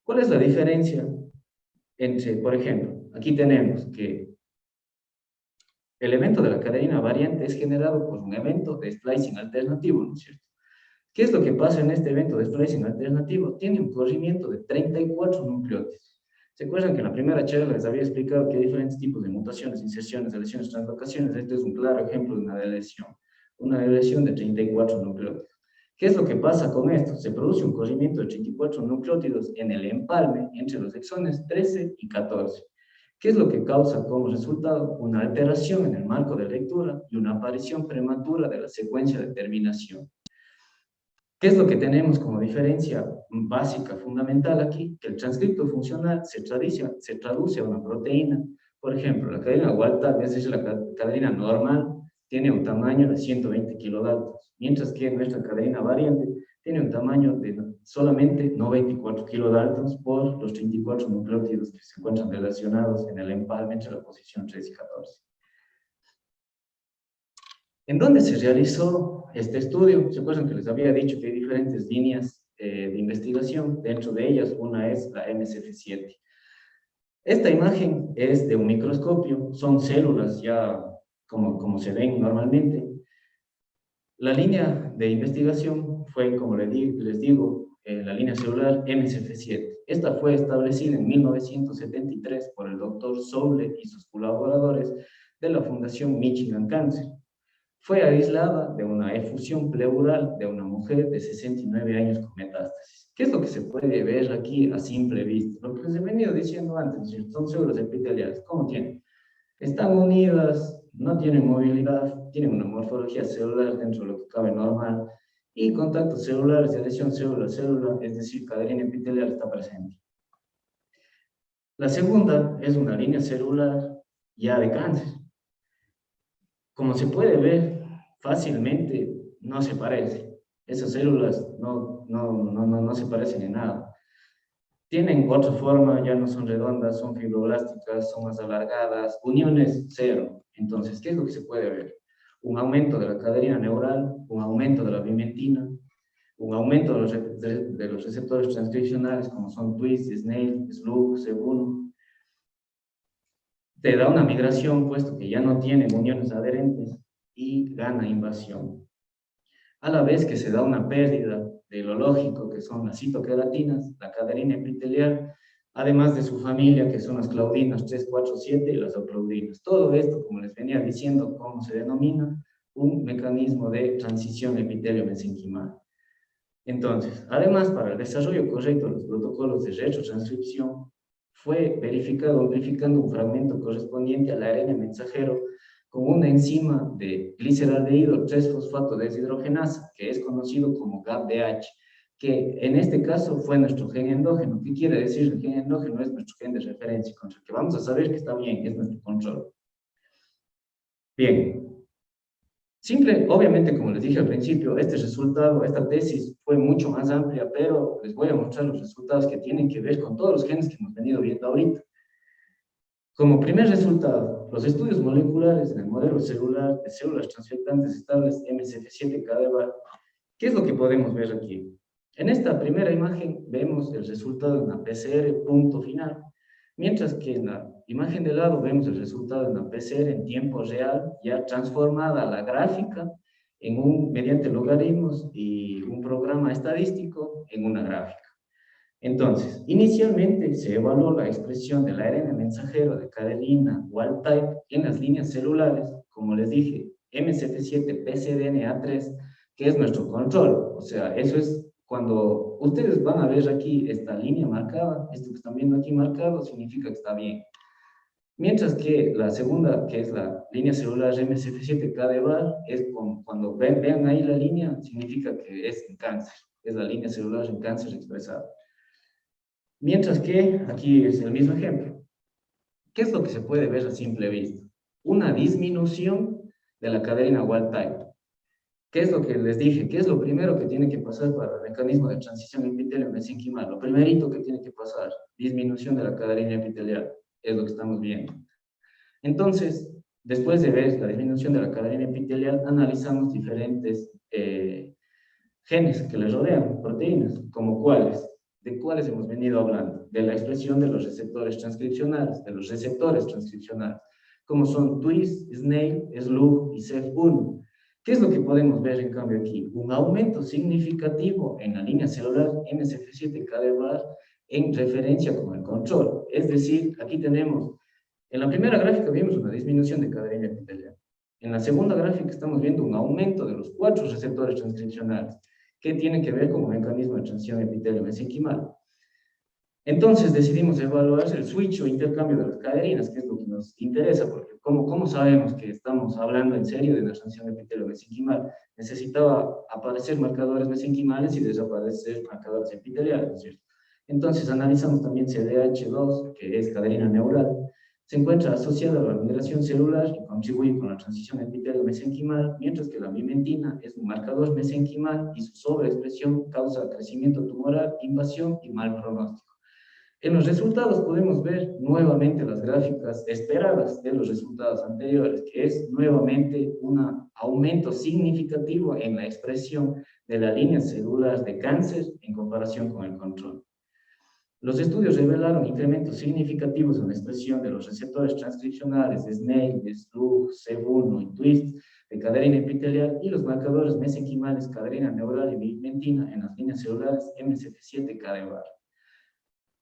¿Cuál es la diferencia entre, por ejemplo, aquí tenemos que el evento de la caderina variante es generado por un evento de splicing alternativo, ¿no es cierto? ¿Qué es lo que pasa en este evento de splicing alternativo? Tiene un corrimiento de 34 nucleótidos. ¿Se acuerdan que en la primera charla les había explicado que hay diferentes tipos de mutaciones, inserciones, deleciones, translocaciones? Este es un claro ejemplo de una deleción de 34 nucleótidos. ¿Qué es lo que pasa con esto? Se produce un corrimiento de 34 nucleótidos en el empalme entre los exones 13 y 14. ¿Qué es lo que causa como resultado? Una alteración en el marco de lectura y una aparición prematura de la secuencia de terminación. ¿Qué es lo que tenemos como diferencia básica, fundamental aquí? Que el transcripto funcional se traduce a una proteína. Por ejemplo, la cadena Wild-type, es decir, la cadena normal, tiene un tamaño de 120 kilodaltons, mientras que nuestra cadena variante tiene un tamaño de solamente 94 kilodaltons por los 34 nucleótidos que se encuentran relacionados en el empalme entre la posición 3 y 14. ¿En dónde se realizó este estudio? ¿Se acuerdan que les había dicho que hay diferentes líneas de investigación? Dentro de ellas, una es la MSF7. Esta imagen es de un microscopio, son células ya como se ven normalmente. La línea de investigación fue, como les digo, la línea celular MSF7. Esta fue establecida en 1973 por el doctor Soule y sus colaboradores de la Fundación Michigan Cancer. Fue aislada de una efusión pleural de una mujer de 69 años con metástasis. ¿Qué es lo que se puede ver aquí a simple vista? Lo que les he venido diciendo antes, son células epiteliales. ¿Cómo tienen? Están unidas, no tienen movilidad, tienen una morfología celular dentro de lo que cabe normal, y contactos celulares de adhesión célula-célula, es decir, cadena epitelial está presente. La segunda es una línea celular ya de cáncer. Como se puede ver fácilmente, no se parece. Esas células no se parecen en nada. Tienen otra forma, ya no son redondas, son fibroblásticas, son más alargadas, uniones cero. Entonces, ¿qué es lo que se puede ver? Un aumento de la cadena neural, un aumento de la vimentina, un aumento de los receptores transcripcionales como son Twist, Snail, SLUG, SEB1. Te da una migración, puesto que ya no tienen uniones adherentes, y gana invasión. A la vez que se da una pérdida de lo lógico, que son las citoqueratinas, la cadena epitelial, además de su familia, que son las claudinas 3, 4, 7 y las oclaudinas. Todo esto, como les venía diciendo, ¿cómo se denomina? Un mecanismo de transición epitelio-mesenquimal. Entonces, además, para el desarrollo correcto de los protocolos de retrotranscripción, fue verificado amplificando un fragmento correspondiente al ARN mensajero con una enzima de gliceraldehído 3-fosfato deshidrogenasa, que es conocido como GAPDH, que en este caso fue nuestro gen endógeno. ¿Qué quiere decir? El gen endógeno es nuestro gen de referencia, contra el que vamos a saber que está bien, es nuestro control. Bien, simple, obviamente, como les dije al principio, este resultado, esta tesis fue mucho más amplia, pero les voy a mostrar los resultados que tienen que ver con todos los genes que hemos venido viendo ahorita. Como primer resultado, los estudios moleculares en el modelo celular de células transfectantes estables MSF7-KDBAR. ¿Qué es lo que podemos ver aquí? En esta primera imagen vemos el resultado de una PCR punto final, mientras que en la imagen de lado vemos el resultado de una PCR en tiempo real, ya transformada a la gráfica mediante logaritmos y un programa estadístico en una gráfica. Entonces, inicialmente se evaluó la expresión del ARN mensajero de cadenina wild type en las líneas celulares, como les dije, M77-PCDNA3, que es nuestro control. O sea, eso es cuando ustedes van a ver aquí esta línea marcada, esto que están viendo aquí marcado, significa que está bien. Mientras que la segunda, que es la línea celular MSF7-KDBAR, es cuando vean ahí la línea, significa que es en cáncer, es la línea celular en cáncer expresada. Mientras que aquí es el mismo ejemplo. ¿Qué es lo que se puede ver a simple vista? Una disminución de la cadena wild type. ¿Qué es lo que les dije? ¿Qué es lo primero que tiene que pasar para el mecanismo de transición epitelio-mesenquimal? Lo primerito que tiene que pasar, disminución de la cadena epitelial, es lo que estamos viendo. Entonces, después de ver la disminución de la cadena epitelial, analizamos diferentes genes que les rodean, proteínas, como cuáles. ¿De cuáles hemos venido hablando? De la expresión de los receptores transcripcionales, como son Twist, Snail, SLUG y CEF1. ¿Qué es lo que podemos ver en cambio aquí? Un aumento significativo en la línea celular MSF7-KDBAR en referencia con el control. Es decir, aquí tenemos, en la primera gráfica vimos una disminución de cadena epitelial. En la segunda gráfica estamos viendo un aumento de los 4 receptores transcripcionales, que tienen que ver con un mecanismo de transición epitelio-mesenquimal. Entonces decidimos evaluar el switch o intercambio de las cadeninas, que es lo que nos interesa, porque ¿cómo sabemos que estamos hablando en serio de una transición epitelio-mesenquimal? Necesitaba aparecer marcadores mesenquimales y desaparecer marcadores epiteliales, ¿no es cierto? Entonces analizamos también CDH2, que es cadena neural, se encuentra asociada a la migración celular y contribuye con la transición epitelio-mesenquimal, mientras que la vimentina es un marcador mesenquimal y su sobreexpresión causa crecimiento tumoral, invasión y mal pronóstico. En los resultados podemos ver nuevamente las gráficas esperadas de los resultados anteriores, que es nuevamente un aumento significativo en la expresión de las líneas celulares de cáncer en comparación con el control. Los estudios revelaron incrementos significativos en la expresión de los receptores transcripcionales de Snail, SLUG, CEB1 y Twist de cadena epitelial y los marcadores mesenquimales, cadena neural y vimentina en las líneas celulares MCF7-KD-bar.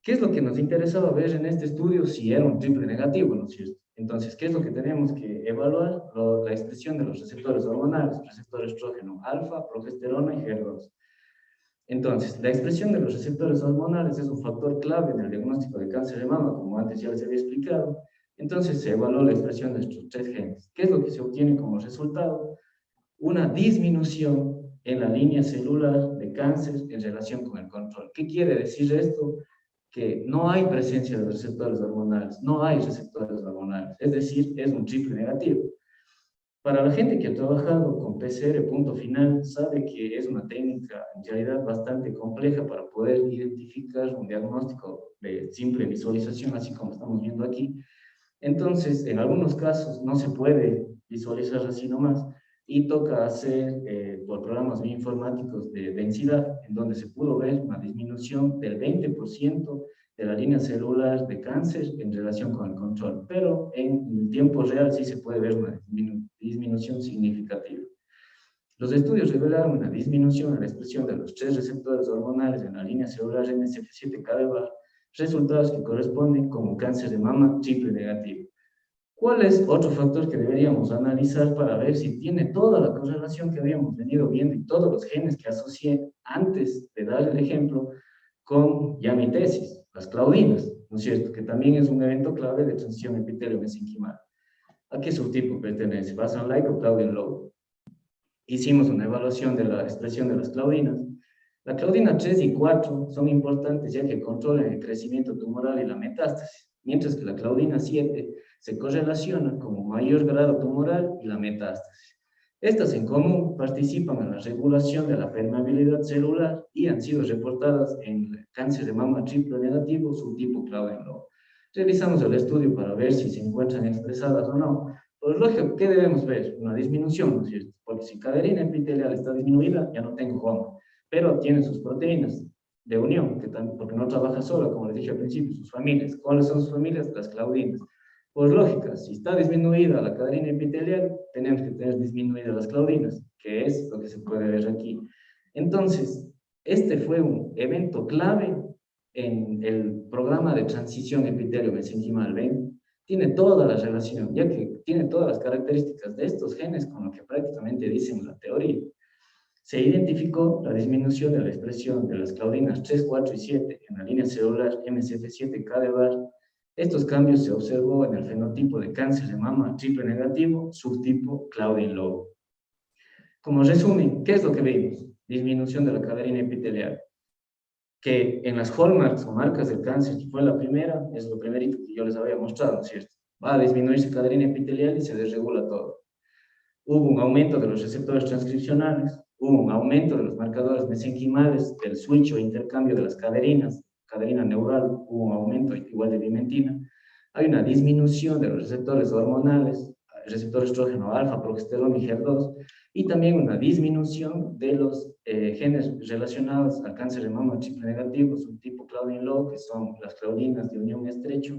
¿Qué es lo que nos interesaba ver en este estudio? Si era un triple negativo, ¿no es cierto? Entonces, ¿qué es lo que tenemos que evaluar? La expresión de los receptores hormonales, receptor estrógeno alfa, progesterona y HER2. Entonces, la expresión de los receptores hormonales es un factor clave en el diagnóstico de cáncer de mama, como antes ya les había explicado. Entonces, se evaluó la expresión de estos tres genes. ¿Qué es lo que se obtiene como resultado? Una disminución en la línea celular de cáncer en relación con el control. ¿Qué quiere decir esto? Que no hay presencia de receptores hormonales, no hay receptores hormonales, es decir, es un triple negativo. Para la gente que ha trabajado con PCR punto final, sabe que es una técnica en realidad bastante compleja para poder identificar un diagnóstico de simple visualización, así como estamos viendo aquí. Entonces, en algunos casos no se puede visualizar así nomás y toca hacer por programas bioinformáticos de densidad, en donde se pudo ver una disminución del 20% de la línea celular de cáncer en relación con el control, pero en tiempo real sí se puede ver una disminución significativa. Los estudios revelaron una disminución en la expresión de los tres receptores hormonales en la línea celular MSF7-KD-bar, resultados que corresponden con un cáncer de mama triple negativo. ¿Cuál es otro factor que deberíamos analizar para ver si tiene toda la correlación que habíamos venido viendo y todos los genes que asocié antes de dar el ejemplo con ya mi tesis, las claudinas, ¿no es cierto? Que también es un evento clave de transición epitelio-mesenquimal. ¿A qué subtipo pertenece? ¿Watson-like o Claudin-Low? Hicimos una evaluación de la expresión de las claudinas. La claudina 3 y 4 son importantes ya que controlan el crecimiento tumoral y la metástasis, mientras que la claudina 7 se correlaciona con un mayor grado tumoral y la metástasis. Estas en común participan en la regulación de la permeabilidad celular y han sido reportadas en cáncer de mama triple negativo subtipo Claudin-Low. Realizamos el estudio para ver si se encuentran expresadas o no. Por lógico, ¿qué debemos ver? Una disminución, ¿no es cierto? Porque si cadena epitelial está disminuida, ya no tengo HOMA, pero tiene sus proteínas de unión, que también, porque no trabaja sola, como les dije al principio, sus familias. ¿Cuáles son sus familias? Las claudinas. Por lógica, si está disminuida la cadena epitelial, tenemos que tener disminuidas las claudinas, que es lo que se puede ver aquí. Entonces, este fue un evento clave en el programa de transición epitelio-mesenquimal. ¿Ven? Tiene toda la relación, ya que tiene todas las características de estos genes con lo que prácticamente dicen la teoría. Se identificó la disminución de la expresión de las claudinas 3, 4 y 7 en la línea celular MCF7-KD-bar. Estos cambios se observó en el fenotipo de cáncer de mama triple negativo, subtipo Claudin-Low. Como resumen, ¿qué es lo que vimos? Disminución de la cadena epitelial, que en las hallmarks o marcas del cáncer, que fue la primera, es lo primerito que yo les había mostrado, ¿no es cierto? Va a disminuirse cadena epitelial y se desregula todo. Hubo un aumento de los receptores transcripcionales, hubo un aumento de los marcadores mesenquimales, del switch o intercambio de las caderinas, caderina neural, hubo un aumento igual de vimentina. Hay una disminución de los receptores hormonales, el receptor estrógeno alfa, progesterona y HER2, y también una disminución de los genes relacionados al cáncer de mama triple negativo, subtipo Claudin-Low, que son las claudinas de unión estrecho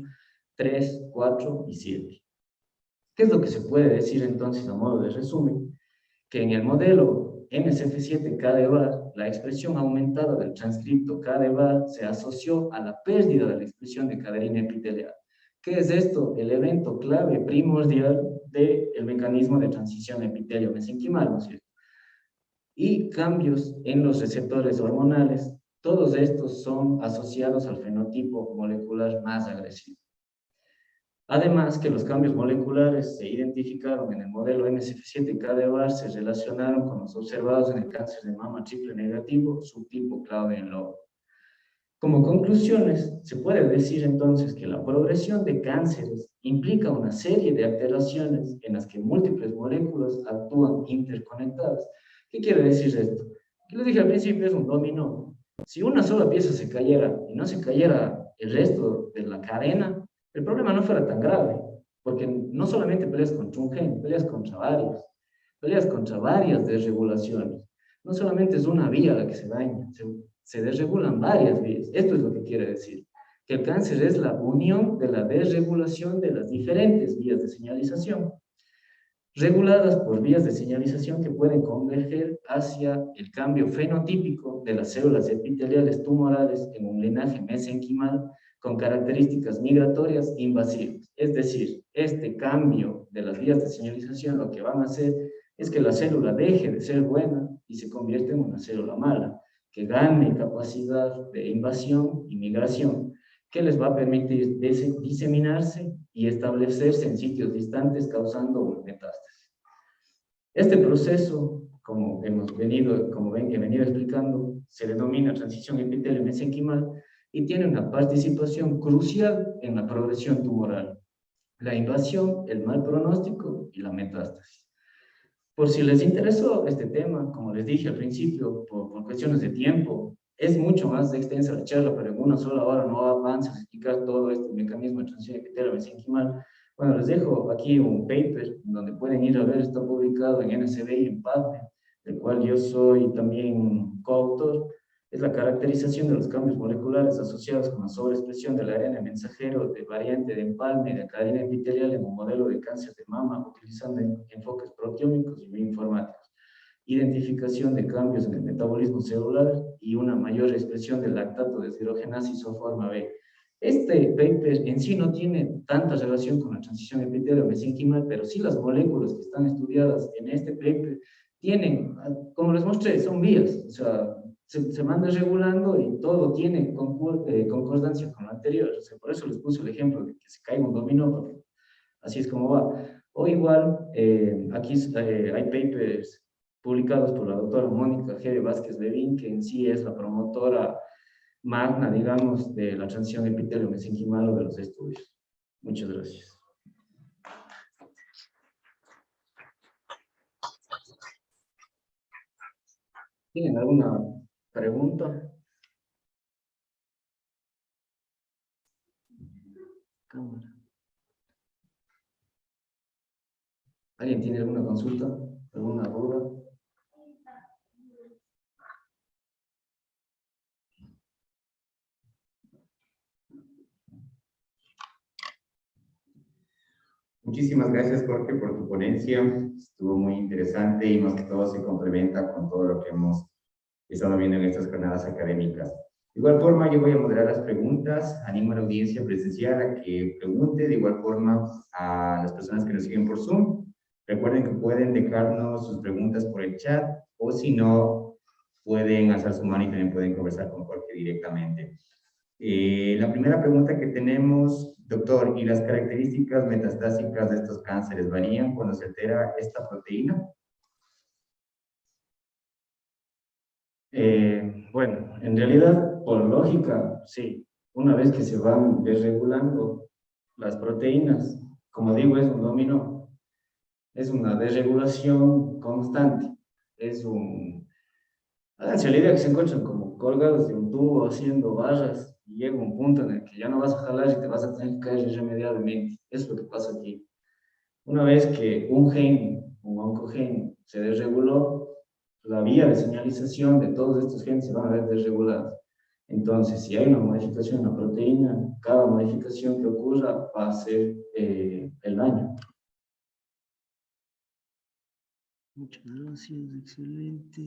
3, 4 y 7. ¿Qué es lo que se puede decir entonces a modo de resumen? Que en el modelo MSF7-KD-bar, la expresión aumentada del transcripto KD-bar se asoció a la pérdida de la expresión de cadena epitelial. ¿Qué es esto? El evento clave primordial del mecanismo de transición epitelio-mesenquimal, ¿no es cierto? Y cambios en los receptores hormonales, todos estos son asociados al fenotipo molecular más agresivo. Además, que los cambios moleculares se identificaron en el modelo MSF7-KD-bar se relacionaron con los observados en el cáncer de mama triple negativo, subtipo Claudin-Low. Como conclusiones, se puede decir entonces que la progresión de cánceres implica una serie de alteraciones en las que múltiples moléculas actúan interconectadas. ¿Qué quiere decir esto? Que les dije al principio, es un dominó. Si una sola pieza se cayera y no se cayera el resto de la cadena, el problema no fuera tan grave, porque no solamente peleas contra un gen, peleas contra varias desregulaciones. No solamente es una vía la que se daña, se desregulan varias vías. Esto es lo que quiere decir, que el cáncer es la unión de la desregulación de las diferentes vías de señalización. reguladas por vías de señalización que pueden converger hacia el cambio fenotípico de las células epiteliales tumorales en un linaje mesenquimal con características migratorias invasivas. Es decir, este cambio de las vías de señalización lo que van a hacer es que la célula deje de ser buena y se convierte en una célula mala, que gane capacidad de invasión y migración, que les va a permitir diseminarse y establecerse en sitios distantes causando metástasis. Este proceso, como he venido explicando, se denomina transición epitelio-mesenquimal y tiene una participación crucial en la progresión tumoral, la invasión, el mal pronóstico y la metástasis. Por si les interesó este tema, como les dije al principio, por cuestiones de tiempo, es mucho más extensa la charla, pero en una sola hora no avanza a explicar todo este mecanismo de transición epitelio-mesenquimal. Bueno, les dejo aquí un paper donde pueden ir a ver, está publicado en NCBI, en PubMed, del cual yo soy también coautor. Es la caracterización de los cambios moleculares asociados con la sobreexpresión del ARN mensajero de variante de empalme de cadena epitelial en un modelo de cáncer de mama utilizando enfoques proteómicos y bioinformáticos, identificación de cambios en el metabolismo celular y una mayor expresión del lactato de deshidrogenasa isoforma B. Este paper en sí no tiene tanta relación con la transición epitelio-mesenquimal, pero sí las moléculas que están estudiadas en este paper tienen, como les mostré, son vías, o sea, se van desregulando y todo tiene concordancia con lo anterior. O sea, por eso les puse el ejemplo de que se caiga un dominó, porque así es como va. O igual, aquí hay papers publicados por la doctora Mónica G. Vázquez Levín, que en sí es la promotora magna, digamos, de la transición epitelio-mesenquimal o de los estudios. Muchas gracias. ¿Tienen alguna pregunta? Cámara. ¿Alguien tiene alguna consulta? ¿Alguna duda?
Muchísimas gracias, Jorge, por tu ponencia. Estuvo muy interesante y más que todo se complementa con todo lo que hemos estado viendo en estas jornadas académicas. De igual forma, yo voy a moderar las preguntas. Animo a la audiencia presencial a que pregunte, de igual forma a las personas que nos siguen por Zoom. Recuerden que pueden dejarnos sus preguntas por el chat o si no, pueden alzar su mano y también pueden conversar con Jorge directamente. La primera pregunta que tenemos, doctor, ¿y las características metastásicas de estos cánceres varían cuando se altera esta proteína?
Bueno, en realidad, por lógica, sí. Una vez que se van desregulando las proteínas, como digo, es un dominó, es una desregulación constante, es un... Háganse la idea que se encuentran como colgados de un tubo haciendo barras y llega un punto en el que ya no vas a jalar y te vas a tener que caer irremediablemente. Eso es lo que pasa aquí. Una vez que un gen, un oncogen, se desreguló, la vía de señalización de todos estos genes se van a ver desregulados. Entonces, si hay una modificación en la proteína, cada modificación que ocurra va a ser el daño. Muchas gracias, excelente.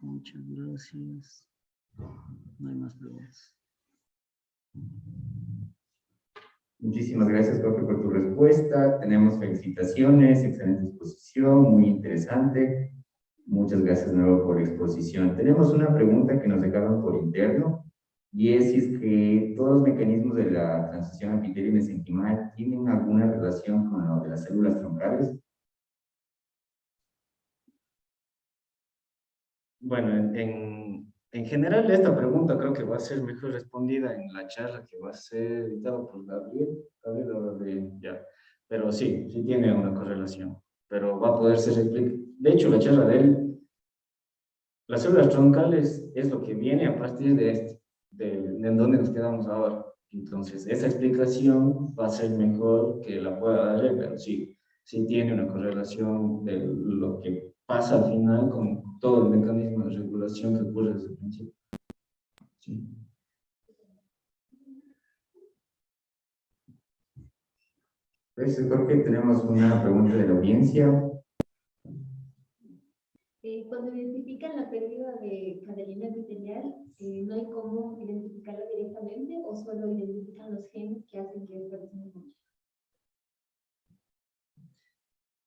Muchas gracias. No hay más preguntas.
Muchísimas gracias, Jorge, por tu respuesta. Tenemos felicitaciones, excelente exposición, muy interesante. Muchas gracias de nuevo por la exposición. Tenemos una pregunta que nos dejaron por interno, y es si es que todos los mecanismos de la transición epitelio-mesenquimal tienen alguna relación con lo de las células troncales.
Bueno, en general esta pregunta creo que va a ser mejor respondida en la charla que va a ser editada por Gabriel, ya. Pero sí, sí tiene una correlación, pero va a poder ser explicado. De hecho, la charla de él, las células troncales es lo que viene a partir de esto, de en donde nos quedamos ahora. Entonces, esa explicación va a ser mejor que la pueda dar él, pero sí, sí tiene una correlación de lo que pasa al final con todo el mecanismo de regulación que ocurre desde el principio. Sí.
Pues creo que tenemos una pregunta de la audiencia.
Cuando identifican la pérdida de cadelina epitelial, ¿no hay cómo identificarla directamente o solo identifican los genes que hacen que esto se?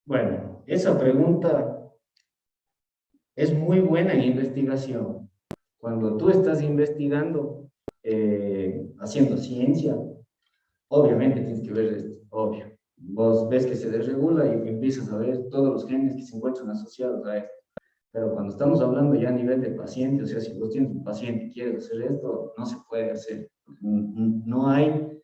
Bueno, esa pregunta es muy buena en investigación. Cuando tú estás investigando, haciendo ciencia, obviamente tienes que ver esto, obvio. Vos ves que se desregula y empiezas a ver todos los genes que se encuentran asociados a esto. Pero cuando estamos hablando ya a nivel de paciente, o sea, si vos tienes un paciente y quieres hacer esto, no se puede hacer. No hay.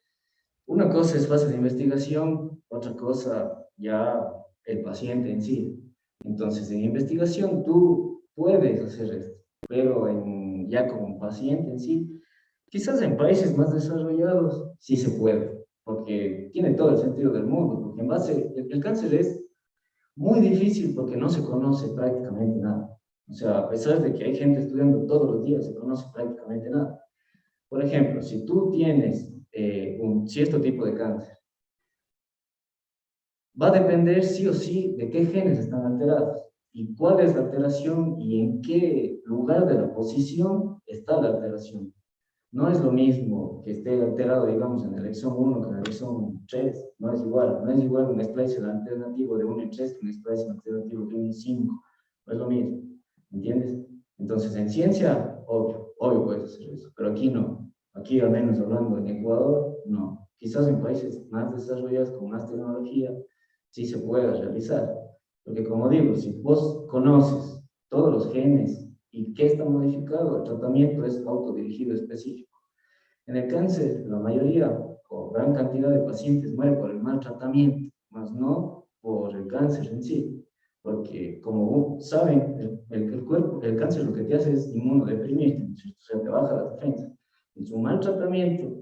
Una cosa es fase de investigación, otra cosa ya el paciente en sí. Entonces, en investigación tú puedes hacer esto, pero ya como paciente en sí, quizás en países más desarrollados sí se puede, porque tiene todo el sentido del mundo, porque en base, el cáncer es muy difícil porque no se conoce prácticamente nada. O sea, a pesar de que hay gente estudiando todos los días, se conoce prácticamente nada. Por ejemplo, si tú tienes un cierto tipo de cáncer, va a depender sí o sí de qué genes están alterados y cuál es la alteración y en qué lugar de la posición está la alteración. No es lo mismo que esté alterado, digamos, en el exón 1 que en el exón 3, no es igual. No es igual un splicing alternativo de 1 en 3 que un splicing alternativo de 1 en 5. No es lo mismo, ¿entiendes? Entonces, en ciencia, obvio puedes hacer eso, pero aquí no. Aquí, al menos hablando en Ecuador, no. Quizás en países más desarrollados, con más tecnología, sí se puede realizar. Porque como digo, si vos conoces todos los genes y qué está modificado, el tratamiento es autodirigido específico. En el cáncer, la mayoría o gran cantidad de pacientes mueren por el mal tratamiento, más no por el cáncer en sí. Porque como saben, el cuerpo, el cáncer lo que te hace es inmunodeprimirte, o sea, te baja la defensa. En su mal tratamiento,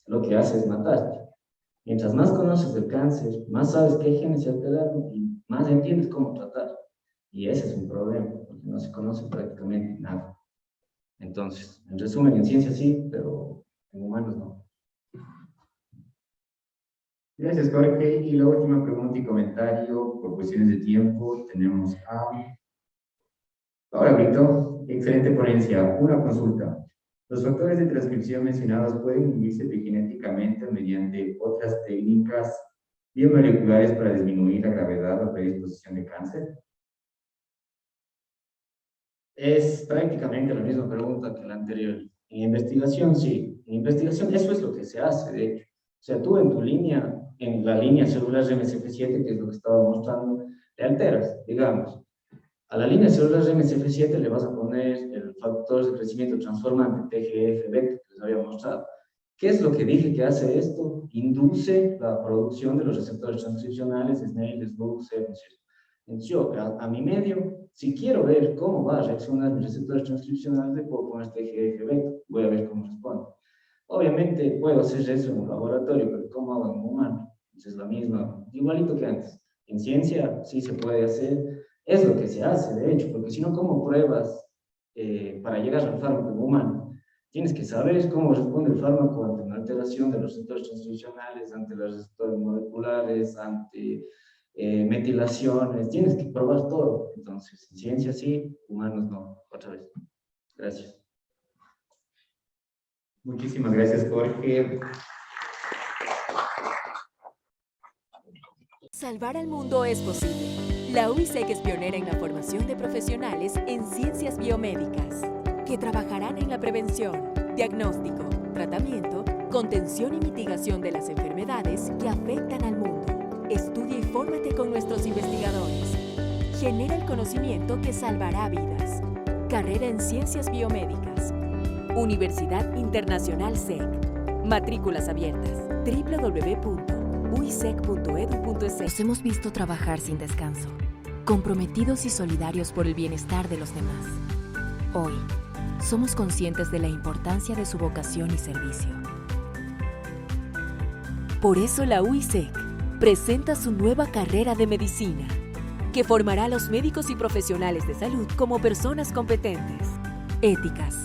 lo que hace es matarte. Mientras más conoces el cáncer, más sabes qué genes se alteraron y más entiendes cómo tratar. Y ese es un problema, porque no se conoce prácticamente nada. Entonces, en resumen, en ciencia sí, pero en humanos no.
Gracias, Jorge. Y la última pregunta y comentario, por cuestiones de tiempo, tenemos a Ahora, Brito. Excelente ponencia. Una consulta. ¿Los factores de transcripción mencionados pueden inhibirse epigenéticamente mediante otras técnicas biomoleculares para disminuir la gravedad o predisposición de cáncer?
Es prácticamente la misma pregunta que la anterior. En investigación, sí. En investigación, eso es lo que se hace, de hecho. O sea, tú en tu línea, en la línea celular MSF7, que es lo que estaba mostrando, le alteras, digamos. A la línea celular MSF7 le vas a poner el factor de crecimiento transformante, TGF-beta, que les había mostrado. ¿Qué es lo que dije que hace esto? Induce la producción de los receptores transcripcionales, SNEIL, SBUG, CEP, entonces yo, a mi medio, si quiero ver cómo va a reaccionar mis receptores transcripcionales, le puedo poner TGF-beta, voy a ver cómo responde. Obviamente puedo hacer eso en un laboratorio, pero ¿cómo hago en un humano? Entonces es la misma, igualito que antes. En ciencia sí se puede hacer, es lo que se hace, de hecho, porque si no, ¿cómo pruebas para llegar al fármaco humano? Tienes que saber cómo responde el fármaco ante una alteración de los receptores transcripcionales, ante los receptores moleculares, ante metilaciones, tienes que probar todo. Entonces, en ciencia sí, humanos no. Otra vez. Gracias.
Muchísimas gracias, Jorge.
Salvar al mundo es posible. La UISEC es pionera en la formación de profesionales en ciencias biomédicas, que trabajarán en la prevención, diagnóstico, tratamiento, contención y mitigación de las enfermedades que afectan al mundo. Estudia y fórmate con nuestros investigadores. Genera el conocimiento que salvará vidas. Carrera en Ciencias Biomédicas. Universidad Internacional SEC. Matrículas abiertas. www.uisec.edu.es. Nos hemos visto trabajar sin descanso, comprometidos y solidarios por el bienestar de los demás. Hoy, somos conscientes de la importancia de su vocación y servicio. Por eso la UISEC presenta su nueva carrera de medicina, que formará a los médicos y profesionales de salud como personas competentes, éticas,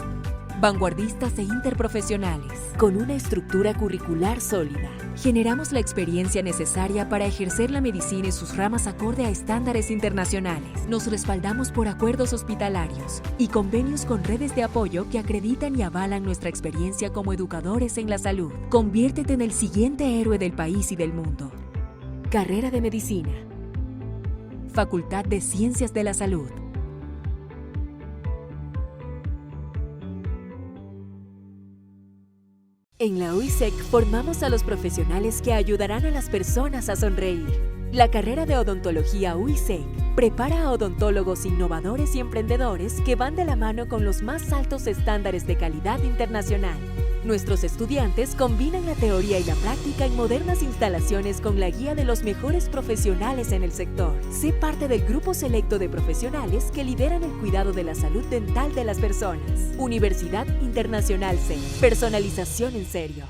vanguardistas e interprofesionales, con una estructura curricular sólida. Generamos la experiencia necesaria para ejercer la medicina y sus ramas acorde a estándares internacionales. Nos respaldamos por acuerdos hospitalarios y convenios con redes de apoyo que acreditan y avalan nuestra experiencia como educadores en la salud. Conviértete en el siguiente héroe del país y del mundo. Carrera de Medicina. Facultad de Ciencias de la Salud. En la UISEC formamos a los profesionales que ayudarán a las personas a sonreír. La carrera de odontología UISEC prepara a odontólogos innovadores y emprendedores que van de la mano con los más altos estándares de calidad internacional. Nuestros estudiantes combinan la teoría y la práctica en modernas instalaciones con la guía de los mejores profesionales en el sector. Sé parte del grupo selecto de profesionales que lideran el cuidado de la salud dental de las personas. Universidad Internacional CEN. Personalización en serio.